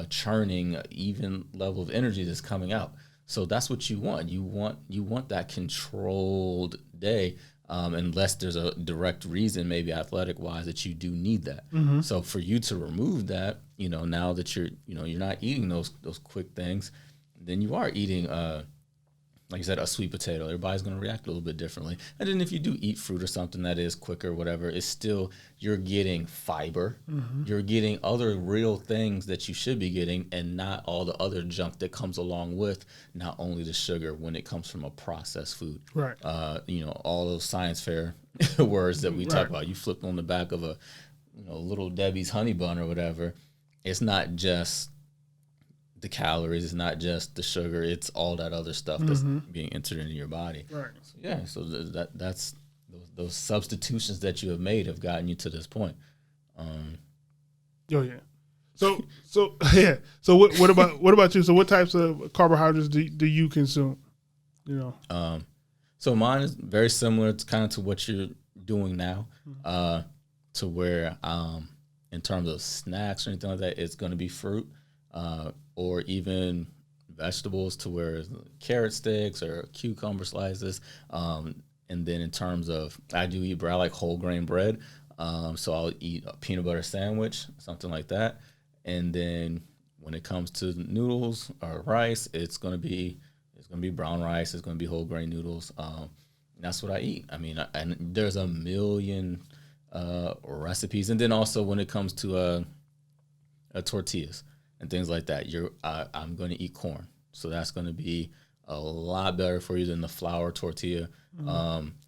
churning, even level of energy that's coming out. So that's what you want. You want that controlled day, unless there's a direct reason, maybe athletic wise, that you do need that. So for you to remove that, now that you're not eating those quick things, then you are eating like you said, a sweet potato. Everybody's going to react a little bit differently. And then if you do eat fruit or something that is quicker, whatever, it's still, you're getting fiber. You're getting other real things that you should be getting, and not all the other junk that comes along with not only the sugar when it comes from a processed food. Right. All those science fair words that we talk about. You flip on the back of a Little Debbie's honey bun or whatever. It's not just the calories, it's not just the sugar, it's all that other stuff that's being entered into your body. Right. So that's those substitutions that you have made have gotten you to this point. So yeah. So what about you? So what types of carbohydrates do you consume? So mine is very similar to kind of to what you're doing now. To where in terms of snacks or anything like that, it's going to be fruit. Or even vegetables, to where carrot sticks or cucumber slices. And then in terms of, I do eat bread. I like whole grain bread. So I'll eat a peanut butter sandwich, something like that. And then when it comes to noodles or rice, it's gonna be brown rice. It's gonna be whole grain noodles. That's what I eat. I mean, and there's a million recipes. And then also when it comes to tortillas and things like that, I'm going to eat corn. So that's going to be a lot better for you than the flour tortilla.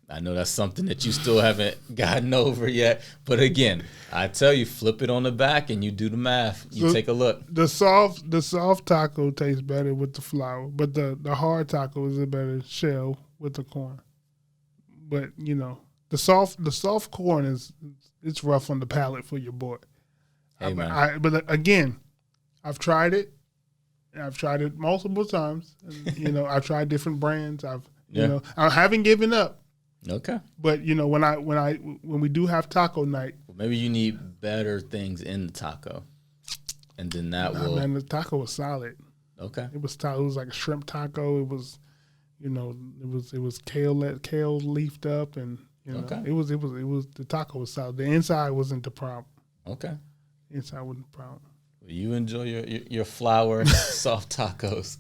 I know that's something that you still haven't gotten over yet. But again, I tell you, flip it on the back and you do the math. You take a look. The soft taco tastes better with the flour, but the hard taco is a better shell with the corn. But, the soft corn it's rough on the palate for your boy. Hey, man. But again, I've tried it. I've tried it multiple times. And, I've tried different brands. I haven't given up. Okay. But when we do have taco night, well, maybe you need better things in the taco, and then man, the taco was solid. Okay. It was like a shrimp taco. It was, it was kale leafed up, and okay. It was the taco was solid. The inside wasn't the problem. Okay. Inside wasn't the problem. You enjoy your flour soft tacos.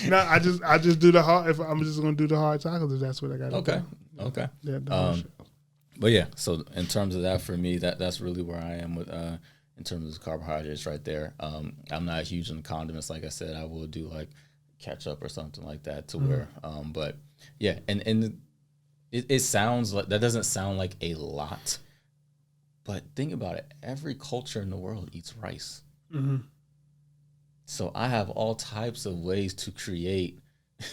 No, I just do the hard. If I'm just gonna do the hard tacos, if that's what I got. Okay. Do. Okay. Yeah, but yeah, so in terms of that, for me, that's really where I am with in terms of carbohydrates right there. I'm not huge on condiments, like I said. I will do like ketchup or something like that to where. But yeah, and it sounds like that doesn't sound like a lot, but think about it. Every culture in the world eats rice. So I have all types of ways to create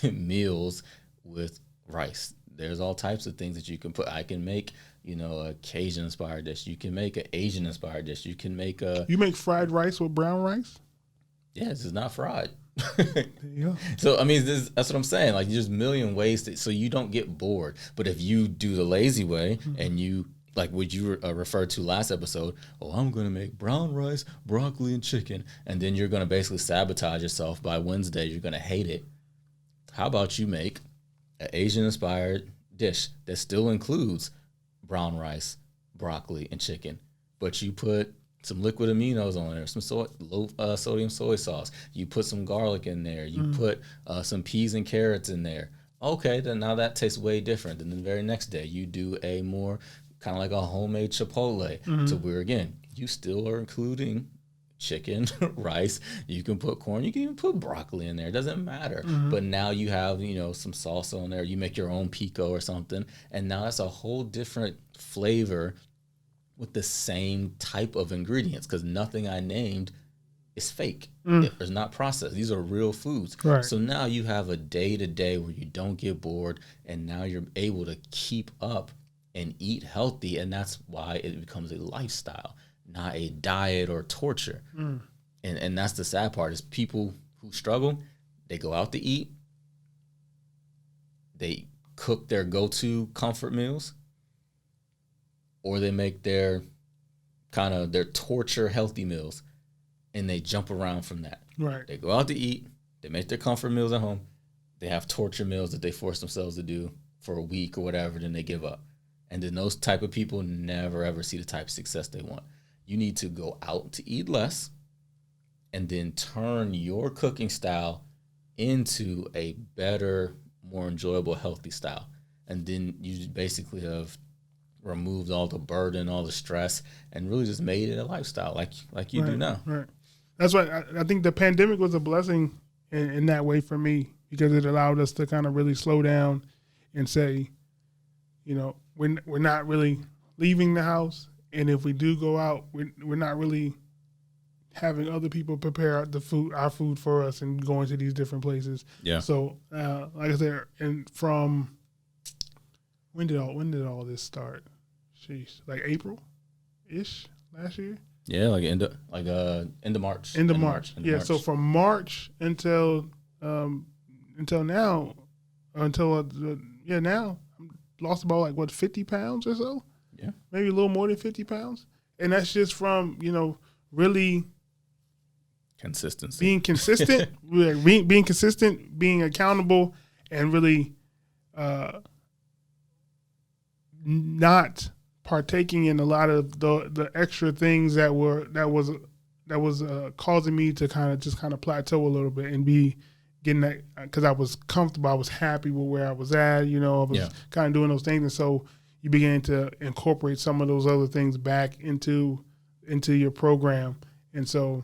meals with rice. There's all types of things that you can put. I can make, a Cajun inspired dish. You can make an Asian inspired dish. You can make You make fried rice with brown rice? Yes, it's not fried. Yeah. So I mean, that's what I'm saying. Like, there's a million ways so you don't get bored. But if you do the lazy way and you, like what you referred to last episode, I'm going to make brown rice, broccoli, and chicken, and then you're going to basically sabotage yourself. By Wednesday, you're going to hate it. How about you make an Asian-inspired dish that still includes brown rice, broccoli, and chicken, but you put some liquid aminos on there, some low sodium soy sauce. You put some garlic in there. You put some peas and carrots in there. Okay, then now that tastes way different. And then the very next day, you do a more kind of like a homemade chipotle, to where, again, you still are including chicken, rice. You can put corn. You can even put broccoli in there. It doesn't matter. But now you have, some salsa on there. You make your own pico or something. And now that's a whole different flavor with the same type of ingredients, because nothing I named is fake. It's not processed. These are real foods. Right. So now you have a day-to-day where you don't get bored, and now you're able to keep up and eat healthy, and that's why it becomes a lifestyle, not a diet or torture. And that's the sad part is people who struggle, they go out to eat, they cook their go-to comfort meals, or they make their torture healthy meals, and they jump around from that. Right. They go out to eat, they make their comfort meals at home, they have torture meals that they force themselves to do for a week or whatever, then they give up. And then those type of people never ever see the type of success they want. You need to go out to eat less and then turn your cooking style into a better, more enjoyable, healthy style. And then you basically have removed all the burden, all the stress, and really just made it a lifestyle like you do now. Right. That's why I think the pandemic was a blessing in that way for me, because it allowed us to kind of really slow down and say, we're not really leaving the house. And if we do go out, we're not really having other people prepare our food for us and going to these different places. Yeah. So, like I said, and from when did all this start? Sheesh, like April-ish last year. Yeah, like end of March. End of March. So from March until now, now I lost about 50 pounds or so. Yeah, maybe a little more than 50 pounds, and that's just from really consistency, being consistent, being consistent, being accountable, and really not partaking in a lot of the extra things that was causing me to kind of plateau a little bit and be getting that, because I was comfortable, I was happy with where I was at, I was kind of doing those things, and so you begin to incorporate some of those other things back into your program, and so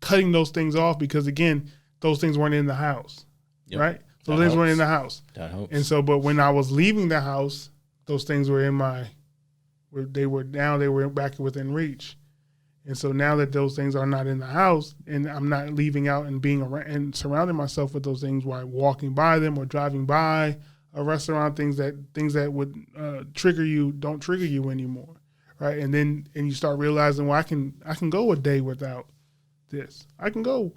cutting those things off, because again, those things weren't in the house, right? So those things weren't in the house. That helps. And so, but when I was leaving the house, those things were they were back within reach. And so now that those things are not in the house, and I'm not leaving out and being around and surrounding myself with those things while walking by them or driving by a restaurant, things that would trigger you don't trigger you anymore, right? And you start realizing, well, I can go a day without this. I can go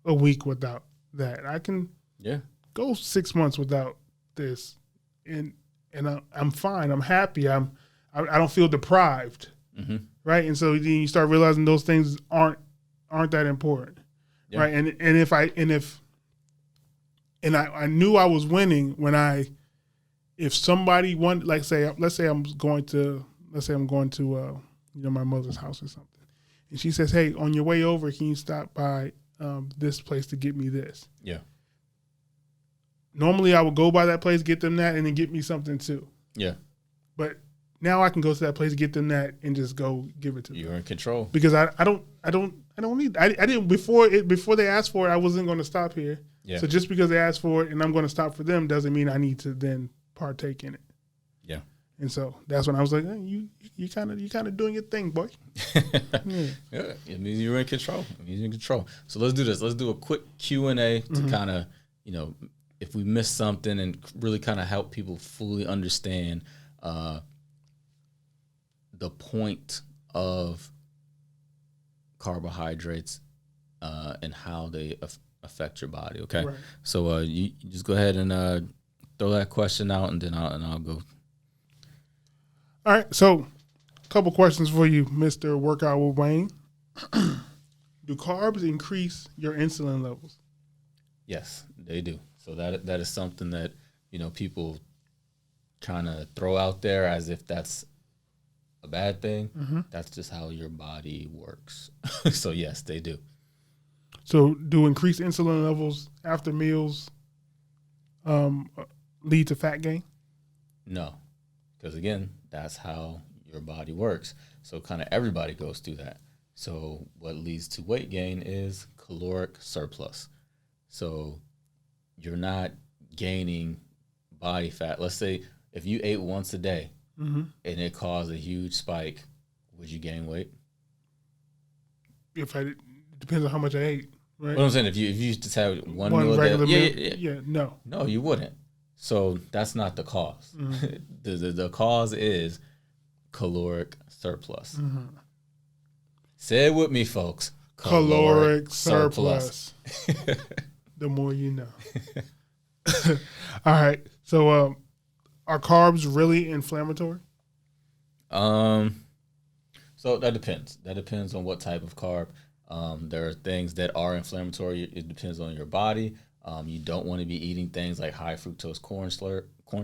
a week without that. I can go 6 months without this, and I'm fine. I'm happy. I don't feel deprived. Mm-hmm. Right. And so then you start realizing those things aren't that important. Yeah. Right. And I knew I was winning when if somebody wanted, let's say I'm going to my mother's house or something, and she says, hey, on your way over, can you stop by this place to get me this? Yeah. Normally I would go by that place, get them that, and then get me something too. Yeah. But now I can go to that place, get them that, and just go give it to them. You're in control. Because I don't need. I didn't before they asked for it. I wasn't going to stop here. Yeah. So just because they asked for it and I'm going to stop for them doesn't mean I need to then partake in it. Yeah. And so that's when I was like, hey, you kind of doing your thing, boy. Yeah. It means you're in control. So let's do this. Let's do a quick Q&A to kind of if we missed something and really kind of help people fully understand the point of carbohydrates and how they affect your body. Okay, right. So you just go ahead and throw that question out, and then I'll go. All right. So, a couple questions for you, Mr. Workout with Wayne. Do carbs increase your insulin levels? Yes, they do. So that is something that people kind of throw out there as if that's a bad thing. Mm-hmm. That's just how your body works. So yes, they do. So do increased insulin levels after meals lead to fat gain? No, because again, that's how your body works. So kind of everybody goes through that. So what leads to weight gain is caloric surplus. So you're not gaining body fat. Let's say if you ate once a day, mm-hmm. and it caused a huge spike, would you gain weight? It depends on how much I ate, right? What I'm saying, if you just have one meal a day, no, you wouldn't. So that's not the cause. Mm-hmm. the cause is caloric surplus. Mm-hmm. Say it with me, folks. Caloric surplus. The more you know. All right. So are carbs really inflammatory? So that depends. That depends on what type of carb. There are things that are inflammatory. It depends on your body. You don't want to be eating things like high fructose corn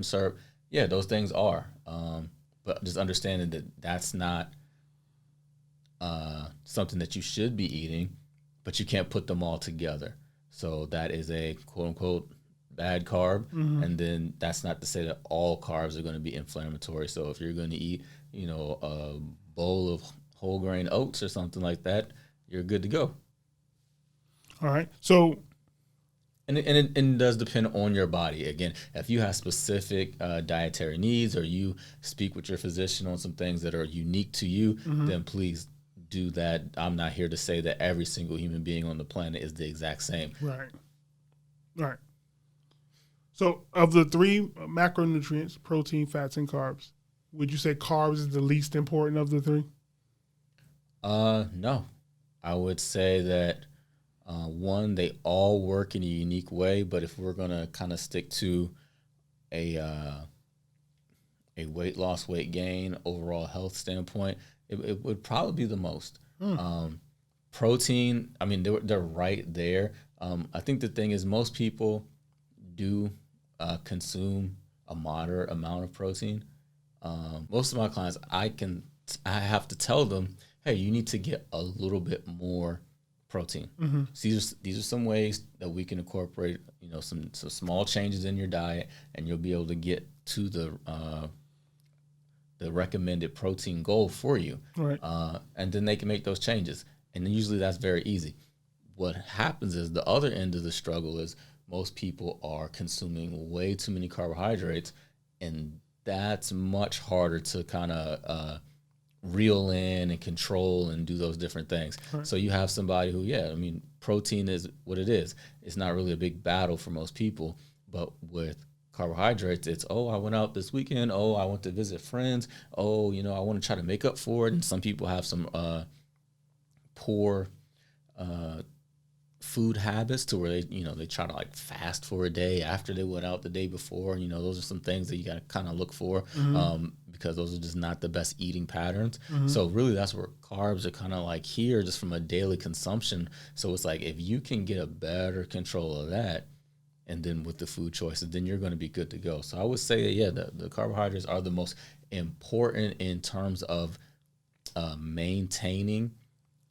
syrup. Yeah, those things are. But just understanding that that's not something that you should be eating, but you can't put them all together. So that is a quote unquote bad carb. Mm-hmm. And then that's not to say that all carbs are going to be inflammatory. So if you're going to eat, a bowl of whole grain oats or something like that, you're good to go. All right. So, and it does depend on your body. Again, if you have specific dietary needs, or you speak with your physician on some things that are unique to you, mm-hmm. then please do that. I'm not here to say that every single human being on the planet is the exact same. Right. Right. So, of the three macronutrients, protein, fats, and carbs, would you say carbs is the least important of the three? No. I would say that, one, they all work in a unique way, but if we're going to kind of stick to a weight loss, weight gain, overall health standpoint, it would probably be the most. Protein, I mean, they're right there. I think the thing is most people do consume a moderate amount of protein. Most of my clients, I have to tell them, hey, you need to get a little bit more protein. Mm-hmm. So these are some ways that we can incorporate, some small changes in your diet, and you'll be able to get to the recommended protein goal for you. Right. And then they can make those changes. And then usually that's very easy. What happens is the other end of the struggle is most people are consuming way too many carbohydrates, and that's much harder to kind of reel in and control and do those different things. Right. So you have somebody who, protein is what it is. It's not really a big battle for most people, but with carbohydrates, it's, I went out this weekend. I went to visit friends. I want to try to make up for it. And some people have some poor food habits to where they try to like fast for a day after they went out the day before. Those are some things that you got to kind of look for, mm-hmm. Because those are just not the best eating patterns. Mm-hmm. So really that's where carbs are kind of like here just from a daily consumption. So it's like if you can get a better control of that, and then with the food choices, then you're going to be good to go. So I would say that, the carbohydrates are the most important in terms of maintaining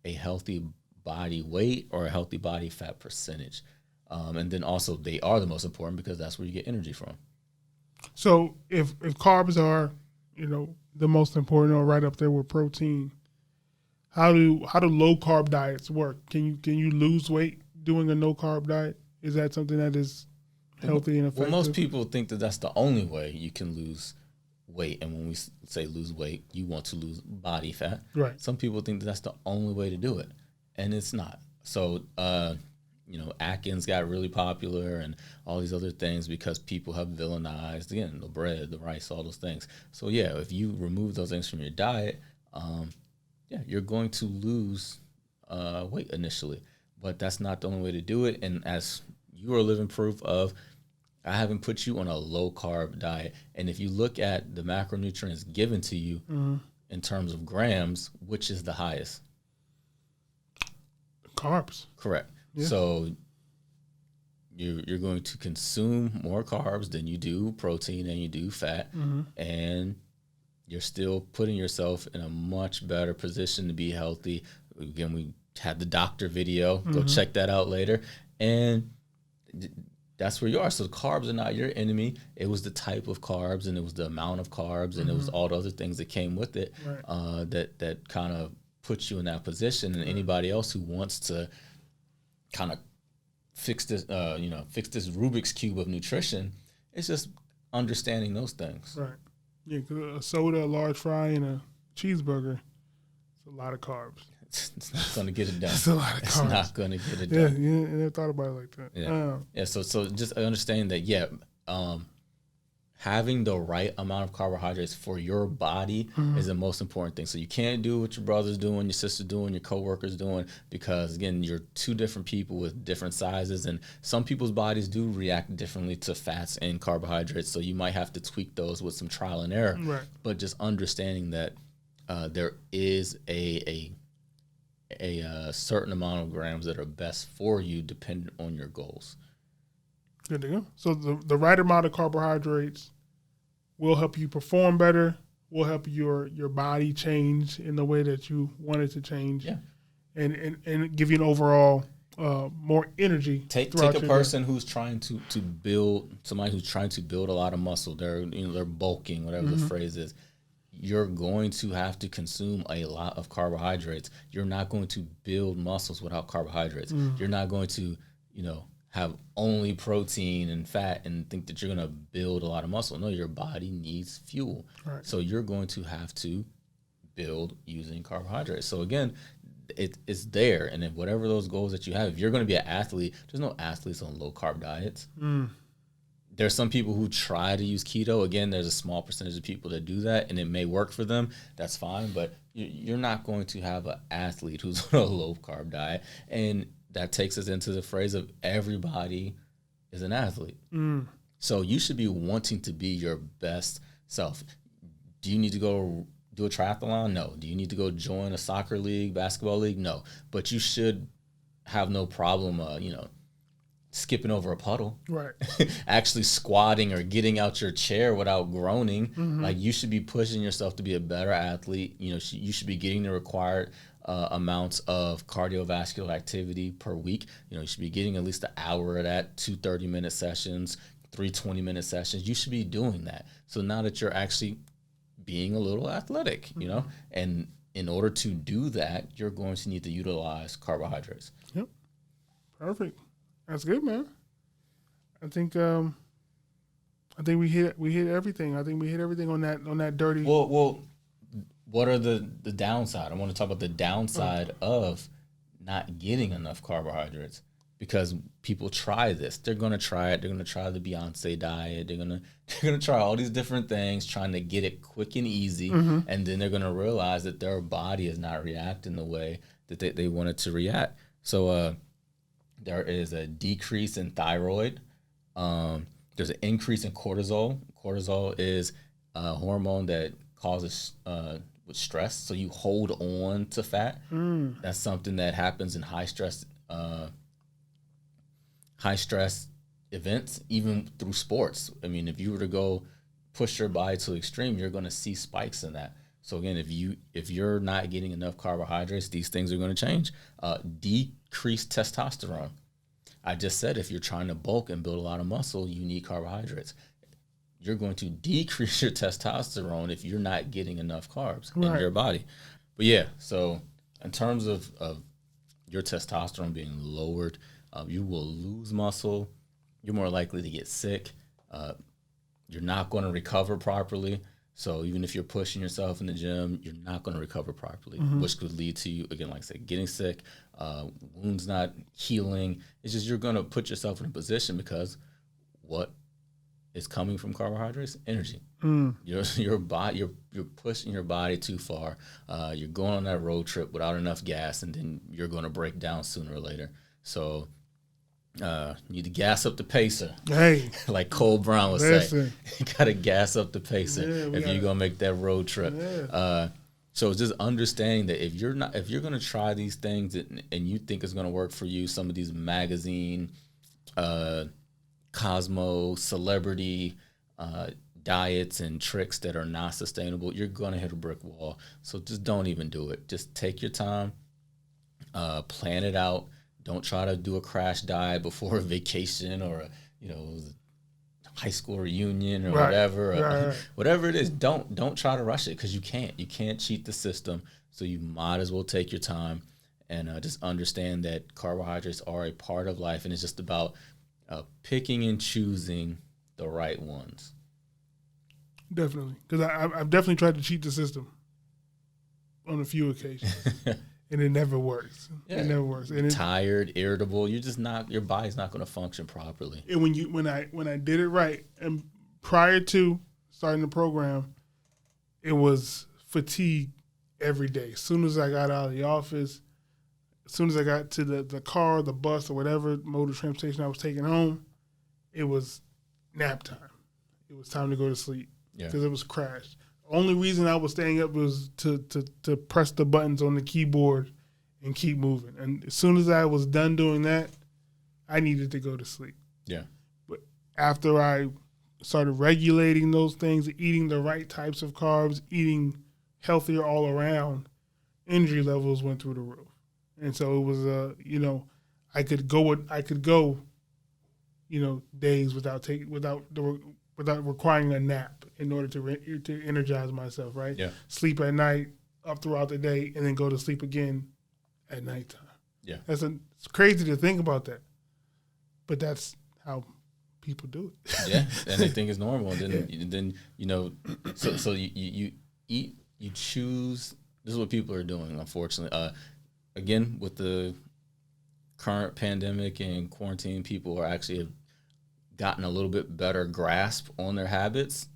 a healthy body weight or a healthy body fat percentage. And then also they are the most important because that's where you get energy from. So if carbs are, the most important or right up there with protein, how do low carb diets work? Can you lose weight doing a no carb diet? Is that something that is healthy and effective? Well, most people think that that's the only way you can lose weight. And when we say lose weight, you want to lose body fat. Right. Some people think that that's the only way to do it. And it's not. So, Atkins got really popular and all these other things because people have villainized, again, the bread, the rice, all those things. So, if you remove those things from your diet, you're going to lose weight initially. But that's not the only way to do it. And as you are living proof of, I haven't put you on a low-carb diet. And if you look at the macronutrients given to you mm-hmm. in terms of grams, which is the highest? Carbs. Correct. Yeah. So you're going to consume more carbs than you do protein and you do fat, mm-hmm. and you're still putting yourself in a much better position to be healthy. Again, we had the doctor video. Mm-hmm. Go check that out later. And that's where you are. So carbs are not your enemy. It was the type of carbs, and it was the amount of carbs, and mm-hmm. it was all the other things that came with it, right. that kind of puts you in that position. And anybody else who wants to kind of fix this Rubik's Cube of nutrition, it's just understanding those things. Right. Yeah, because a soda, a large fry, and a cheeseburger, it's a lot of carbs. It's not going to get it done. It's a lot of carbs. It's not going to get it done. Yeah, I never thought about it like that. Yeah. So just understanding that, having the right amount of carbohydrates for your body is the most important thing. So you can't do what your brother's doing, your sister's doing, your coworker's doing, because again, you're two different people with different sizes, and some people's bodies do react differently to fats and carbohydrates. So you might have to tweak those with some trial and error. Right. But just understanding that there is a certain amount of grams that are best for you depending on your goals. Good to go. So the right amount of carbohydrates will help you perform better, will help your body change in the way that you want it to change, Yeah. and give you an overall more energy. Take a person who's trying to build, somebody who's trying to build a lot of muscle. They're bulking, whatever the phrase is. You're going to have to consume a lot of carbohydrates. You're not going to build muscles without carbohydrates. You're not going to, have only protein and fat and think that you're going to build a lot of muscle. No, your body needs fuel. Right. So you're going to have to build using carbohydrates. So again, it's there. And if whatever those goals that you have, if you're going to be an athlete, there's no athletes on low carb diets. There's some people who try to use keto. Again, there's a small percentage of people that do that, and it may work for them. That's fine, but you're not going to have an athlete who's on a low carb diet. And that takes us into the phrase of everybody is an athlete. So you should be wanting to be your best self. Do you need to go do a triathlon? No. Do you need to go join a soccer league, basketball league? No. But you should have no problem, skipping over a puddle. Right. Actually squatting or getting out your chair without groaning. Like, you should be pushing yourself to be a better athlete. You should be getting the required amounts of cardiovascular activity per week. You should be getting at least an hour of that, 2 30-minute sessions, 3 20-minute sessions. You should be doing that. So now that you're actually being a little athletic, and in order to do that, you're going to need to utilize carbohydrates. Yep. Perfect. That's good, man. I think we hit everything. I think we hit everything on that dirty. Well, what are the downside? I want to talk about the downside of not getting enough carbohydrates, because people try this. They're going to try it. They're going to try the Beyonce diet. They're going to try all these different things, trying to get it quick and easy, and then they're going to realize that their body is not reacting the way that they want it to react. So there is a decrease in thyroid. There's an increase in cortisol. Cortisol is a hormone that causes with stress, so you hold on to fat. That's something that happens in high stress events, even through sports. I mean, if you were to go push your body to the extreme, you're going to see spikes in that. So again, if you're not getting enough carbohydrates, these things are going to change. Decreased testosterone. I just said, if you're trying to bulk and build a lot of muscle, you need carbohydrates. You're going to decrease your testosterone if you're not getting enough carbs in your body. But yeah, so in terms of your testosterone being lowered, you will lose muscle. You're more likely to get sick. You're not going to recover properly. So even if you're pushing yourself in the gym, you're not going to recover properly, which could lead to you, again, like I said, getting sick, wounds not healing. It's just you're going to put yourself in a position, because what is coming from carbohydrates? Energy. Your body, you're pushing your body too far. You're going on that road trip without enough gas, and then you're going to break down sooner or later. So you need to gas up the pacer. Hey, like Cole Brown would say, you got to gas up the pacer if you're gonna make that road trip. So it's just understanding that if you're gonna try these things and you think it's gonna work for you, some of these magazine, Cosmo, celebrity diets and tricks that are not sustainable, you're gonna hit a brick wall. So just don't even do it. Just take your time, plan it out. Don't try to do a crash diet before a vacation or a high school reunion or whatever. Whatever it is, don't try to rush it, because you can't cheat the system. So you might as well take your time and just understand that carbohydrates are a part of life, and it's just about picking and choosing the right ones. Definitely, because I've definitely tried to cheat the system on a few occasions. And it never works. Yeah. It never works. And tired, irritable. You're just not. Your body's not going to function properly. And when I did it right and prior to starting the program, it was fatigue every day. As soon as I got out of the office, as soon as I got to the car, the bus, or whatever mode of transportation I was taking home, it was nap time. It was time to go to sleep because it was crashed. The only reason I was staying up was to press the buttons on the keyboard and keep moving. And as soon as I was done doing that, I needed to go to sleep. Yeah. But after I started regulating those things, eating the right types of carbs, eating healthier all around, energy levels went through the roof. And so it was, I could go, days without requiring a nap in order to energize myself, right? Yeah. Sleep at night, up throughout the day, and then go to sleep again at nighttime. Yeah. It's crazy to think about that, but that's how people do it. Yeah, and they think it's normal. And then so you eat, you choose. This is what people are doing, unfortunately. Again, with the current pandemic and quarantine, people are actually gotten a little bit better grasp on their habits.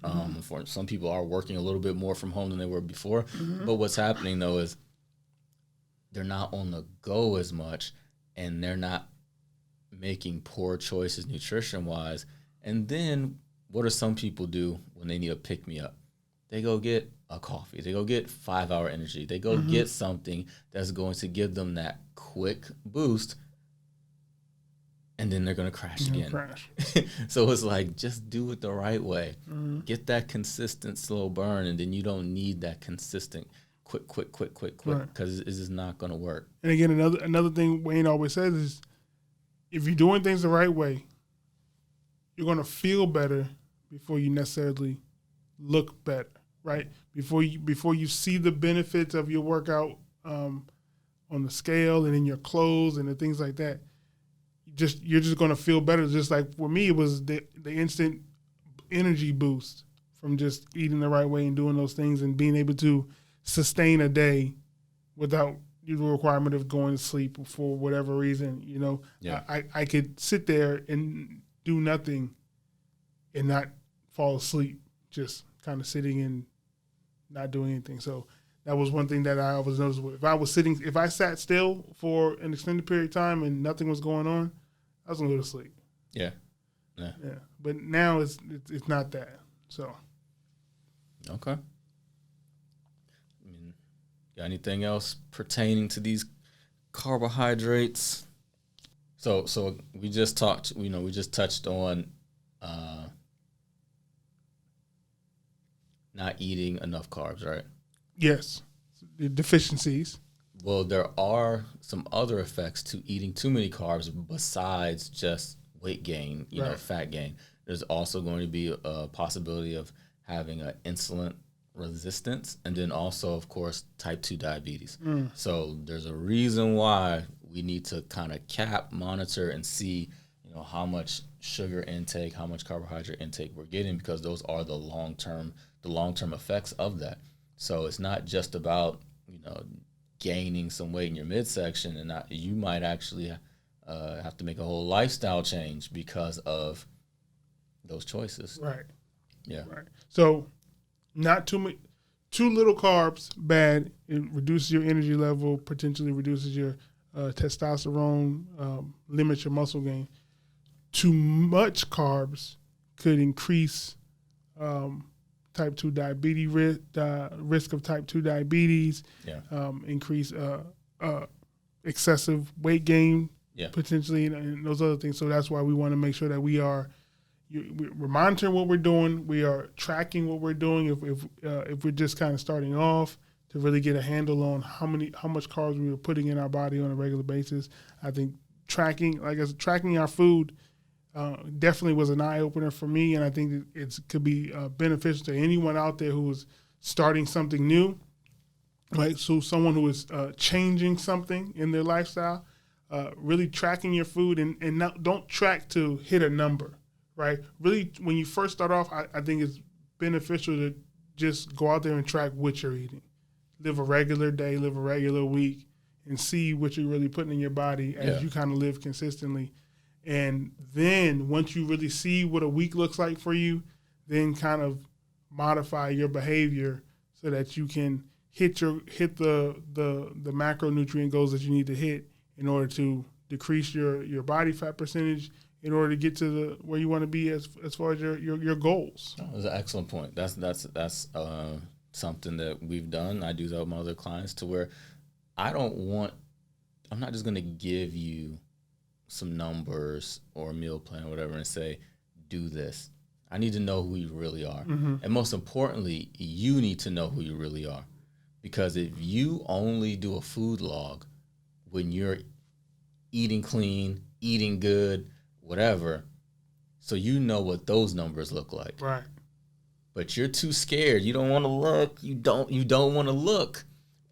For some people are working a little bit more from home than they were before. But what's happening though is they're not on the go as much, and they're not making poor choices nutrition wise. And then what do some people do when they need a pick me up? They go get a coffee. They go get 5 Hour Energy. They go get something that's going to give them that quick boost, and then they're going to crash again. So it's like, just do it the right way. Get that consistent slow burn, and then you don't need that consistent quick, because it's just not going to work. And again, another thing Wayne always says is, if you're doing things the right way, you're going to feel better before you necessarily look better, right? Before you see the benefits of your workout on the scale and in your clothes and the things like that, you're just going to feel better. Just like for me, it was the instant energy boost from just eating the right way and doing those things and being able to sustain a day without the requirement of going to sleep for whatever reason. I could sit there and do nothing and not fall asleep, just kind of sitting and not doing anything. So that was one thing that I was noticeable. If I sat still for an extended period of time and nothing was going on, I was gonna go to sleep. Yeah. But now it's not that. So. Okay. Got anything else pertaining to these carbohydrates? So we just talked. We just touched on not eating enough carbs, right? Yes, the deficiencies. Well, there are some other effects to eating too many carbs besides just weight gain, fat gain. There's also going to be a possibility of having an insulin resistance, and then also, of course, type 2 diabetes. So there's a reason why we need to kind of monitor and see, how much sugar intake, how much carbohydrate intake we're getting, because those are the long-term effects of that. So it's not just about, gaining some weight in your midsection, and you might actually have to make a whole lifestyle change because of those choices. Right. Yeah. Right. So not too little carbs, bad. It reduces your energy level, potentially reduces your testosterone, limits your muscle gain. Too much carbs could increase type 2 diabetes risk of type 2 diabetes, increase excessive weight gain, potentially, and those other things. So that's why we want to make sure that we're monitoring what we're doing. We are tracking what we're doing. If we're just kind of starting off, to really get a handle on how much carbs we are putting in our body on a regular basis. I think tracking our food definitely was an eye opener for me, and I think it could be beneficial to anyone out there who is starting something new. Right, so someone who is changing something in their lifestyle, really tracking your food, and don't track to hit a number. Right, really, when you first start off, I think it's beneficial to just go out there and track what you're eating. Live a regular day, live a regular week, and see what you're really putting in your body as you kind of live consistently. And then once you really see what a week looks like for you, then kind of modify your behavior so that you can hit the macronutrient goals that you need to hit in order to decrease your body fat percentage in order to get to where you want to be as far as your goals. That was an excellent point. That's something that we've done. I do that with my other clients to where I'm not just going to give you some numbers or a meal plan or whatever and say, do this. I need to know who you really are. Mm-hmm. And most importantly, you need to know who you really are. Because if you only do a food log when you're eating clean, eating good, whatever, so you know what those numbers look like. Right. But you're too scared. You don't want to look. You don't want to look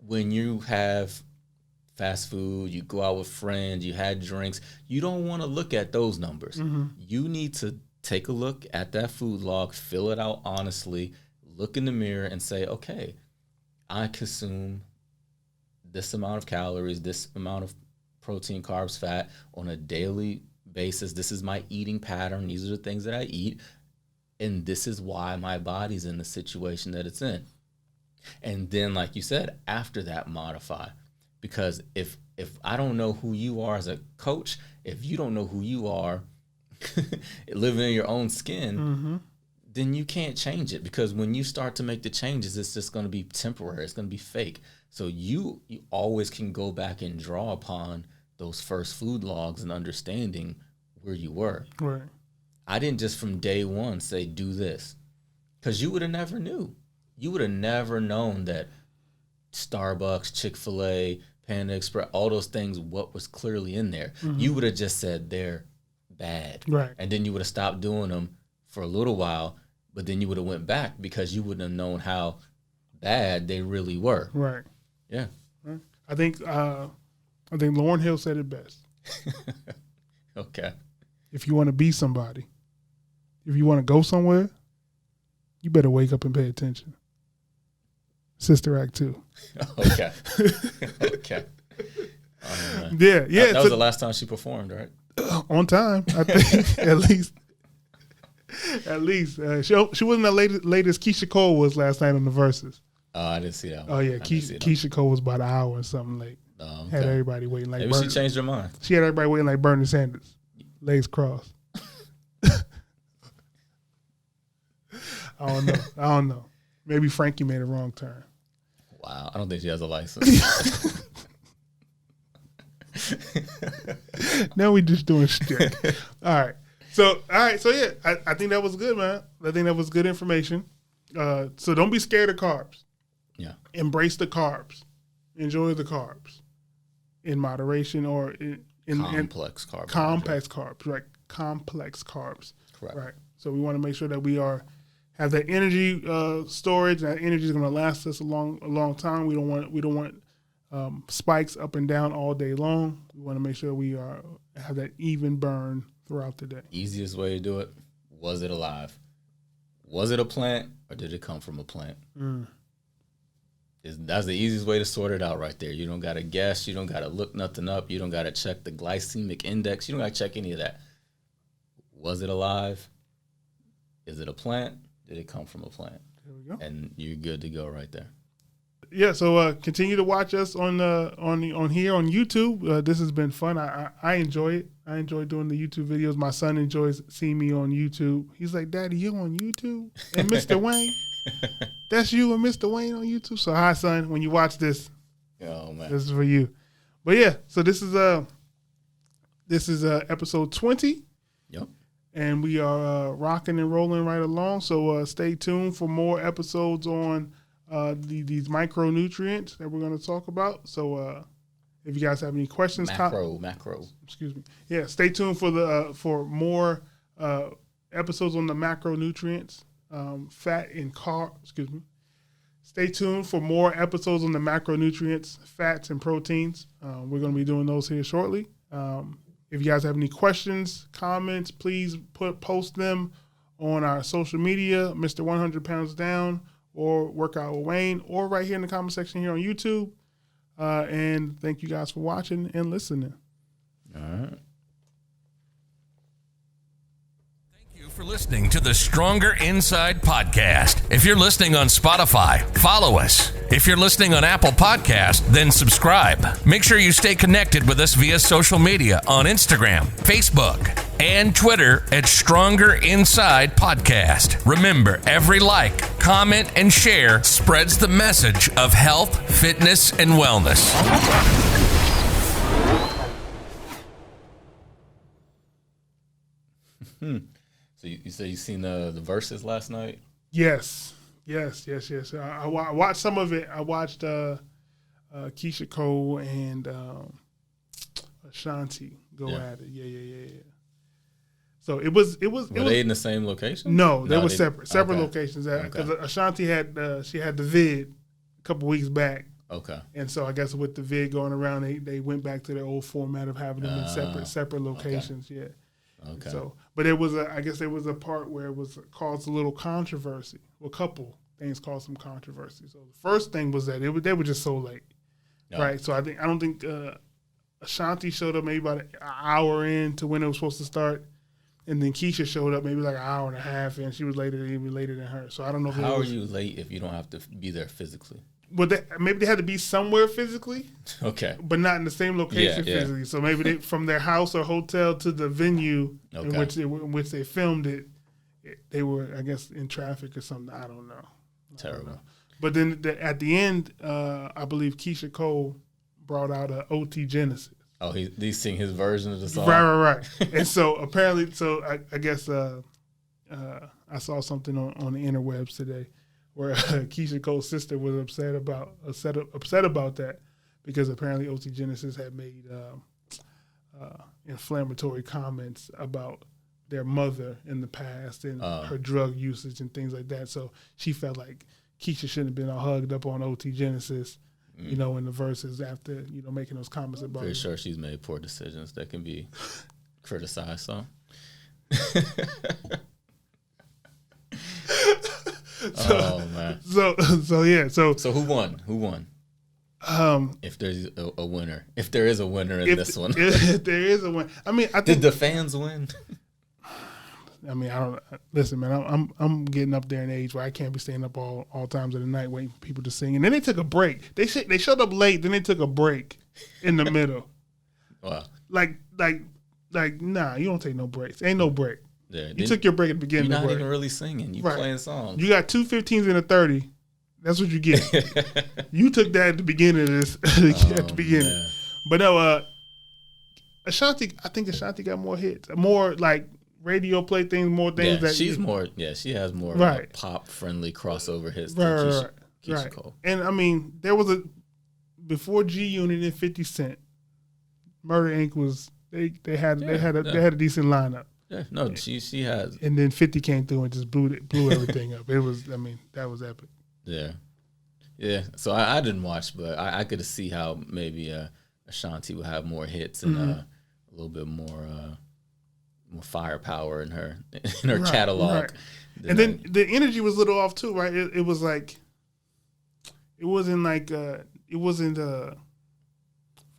when you have fast food, you go out with friends, you had drinks. You don't want to look at those numbers. Mm-hmm. You need to take a look at that food log, fill it out honestly, look in the mirror and say, okay, I consume this amount of calories, this amount of protein, carbs, fat on a daily basis. This is my eating pattern. These are the things that I eat. And this is why my body's in the situation that it's in. And then, like you said, after that, modify. Because if I don't know who you are as a coach, if you don't know who you are living in your own skin, mm-hmm. then you can't change it. Because when you start to make the changes, it's just going to be temporary. It's going to be fake. So you always can go back and draw upon those first food logs and understanding where you were. Right. I didn't just from day one say, do this. Because you would have never knew. You would have never known that Starbucks, Chick-fil-A, Panda Express, all those things, what was clearly in there. Mm-hmm. You would have just said they're bad. Right. And then you would have stopped doing them for a little while, but then you would have went back because you wouldn't have known how bad they really were. Right. Yeah. Right. I think Lauryn Hill said it best. Okay. If you want to be somebody, if you want to go somewhere, you better wake up and pay attention. Sister Act 2. Okay. Okay. Yeah. That was the last time she performed, right? On time, I think. At least. She wasn't the latest Keisha Cole was last night on the Versus. Oh, I didn't see that one. Oh, yeah. Keisha Cole was about an hour or something late. Oh, okay. Had everybody waiting like Maybe she changed her mind. She had everybody waiting like Bernie Sanders. Legs crossed. I don't know. Maybe Frankie made a wrong turn. Wow. I don't think she has a license. Now we just doing shit. All right. So yeah, I think that was good, man. I think that was good information. So don't be scared of carbs. Yeah. Embrace the carbs. Enjoy the carbs in moderation or in complex carbs. Complex carbs, right? Complex carbs. Correct. Right. So we want to make sure that we have that energy storage. That energy is going to last us a long time. We don't want spikes up and down all day long. We want to make sure we have that even burn throughout the day. Easiest way to do it: was it alive? Was it a plant, or did it come from a plant? That's the easiest way to sort it out right there. You don't got to guess. You don't got to look nothing up. You don't got to check the glycemic index. You don't got to check any of that. Was it alive? Is it a plant? Did it come from a plant? There we go. And you're good to go right there. Yeah, so continue to watch us on here on YouTube. This has been fun. I enjoy it. I enjoy doing the YouTube videos. My son enjoys seeing me on YouTube. He's like, "Daddy, you on YouTube?" And Mr. Wayne, that's you and Mr. Wayne on YouTube. So hi, son. When you watch this, oh man, this is for you. But yeah, so this is episode 20. Yep. And we are rocking and rolling right along. So stay tuned for more episodes on these micronutrients that we're going to talk about. So if you guys have any questions, macro. Excuse me. Yeah, stay tuned for more episodes on the macronutrients, fat and carb. Excuse me. Stay tuned for more episodes on the macronutrients, fats and proteins. We're going to be doing those here shortly. If you guys have any questions, comments, please post them on our social media, Mr. 100 Pounds Down, or Workout with Wayne, or right here in the comment section here on YouTube. And thank you guys for watching and listening. All right. for listening to the Stronger Inside podcast. If you're listening on Spotify, follow us. If you're listening on Apple Podcast, then subscribe. Make sure you stay connected with us via social media on Instagram, Facebook, and Twitter at Stronger Inside Podcast. Remember, every like, comment, and share spreads the message of health, fitness, and wellness. So you say you seen the verses last night? Yes. I watched some of it. I watched Keisha Cole and Ashanti go at it. Yeah. So it was. Were they in the same location? No, they were separate locations. Because Okay. Ashanti had she had the vid a couple weeks back. Okay. And so I guess with the vid going around, they went back to their old format of having them in separate locations. Okay. Yeah. Okay. So, but it was I guess there was a part where it was caused a little controversy. Well, a couple things caused some controversy. So the first thing was that they were just so late, right? So I don't think Ashanti showed up maybe about an hour in to when it was supposed to start, and then Keisha showed up maybe like an hour and a half in. She was even later than her. So I don't know. How are you late if you don't have to be there physically? Well, maybe they had to be somewhere physically. Okay. But not in the same location physically. So maybe they, from their house or hotel to the venue in which they filmed it, they were, I guess, in traffic or something. I don't know. Terrible. But then at the end, I believe Keisha Cole brought out a OT Genesis. Oh, he's singing his version of the song? Right. And so apparently, I guess I saw something on the interwebs today where Keisha Cole's sister was upset about that because apparently OT Genesis had made inflammatory comments about their mother in the past and her drug usage and things like that. So she felt like Keisha shouldn't have been all hugged up on OT Genesis, in the verses after making those comments about. Pretty sure she's made poor decisions that can be criticized. So. Oh man. So who won? If there's a winner, if there is a winner in this one, if there is a winner, I mean, did the fans win? I mean, I don't listen, man. I'm getting up there in age where I can't be staying up all times of the night waiting for people to sing. And then they took a break. They showed up late. Then they took a break in the middle. Wow. Like, nah, you don't take no breaks. Ain't no break. Yeah, you took your break at the beginning. You're not even really singing. You playing songs. You got 2 15s and a 30. That's what you get. You took that at the beginning of this. At the beginning. Man. But no, Ashanti. I think Ashanti got more hits, more like radio play things, more things. Yeah, she has more pop friendly crossover hits than Keisha Cole. And I mean, there was before G Unit and 50 Cent, Murder Inc. was they had a decent lineup. Yeah, no, she has. And then 50 came through and just blew everything up. It was, I mean, that was epic. Yeah. So I didn't watch, but I could see how maybe Ashanti would have more hits and a little bit more firepower in her catalog. Right. And then the energy was a little off too, right? It was like, it wasn't for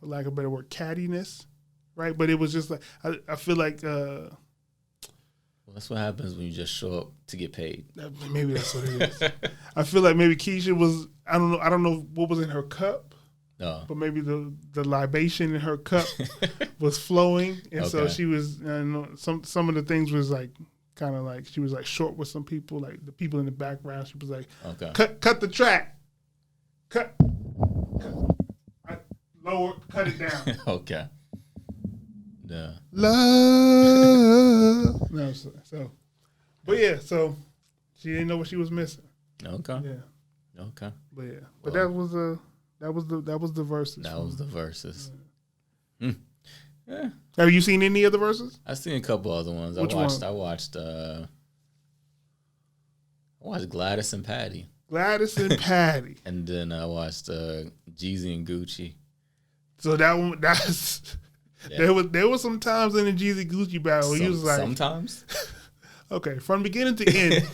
lack of a better word, cattiness, right? But it was just like I feel like. Well, that's what happens when you just show up to get paid. Maybe that's what it is. I feel like maybe Keisha was. I don't know what was in her cup. No. But maybe the libation in her cup was flowing, and so she was. Some of the things was like kind of like she was like short with some people, like the people in the background. She was like, cut the track, cut lower, cut it down. Okay. Yeah. Love. No, so, but yeah, so she didn't know what she was missing. Okay. Yeah. Okay. But yeah, but that was the verses. That was the verses. Yeah. Yeah. Have you seen any of the verses? I've seen a couple other ones. Which one? I watched Gladys and Patty. Gladys and Patty. And then I watched Jeezy and Gucci. So that's. Yeah. There was some times in the Jeezy Gucci battle where you was like sometimes. Okay, from beginning to end,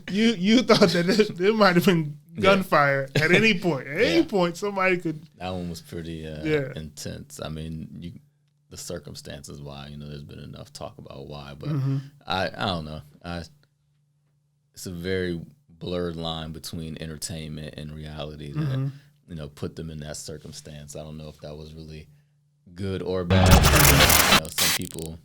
you thought that there might have been gunfire at any point. At any point, somebody could. That one was pretty intense. I mean, the circumstances why. There's been enough talk about why, but I don't know. It's a very blurred line between entertainment and reality that put them in that circumstance. I don't know if that was really good or bad. Some people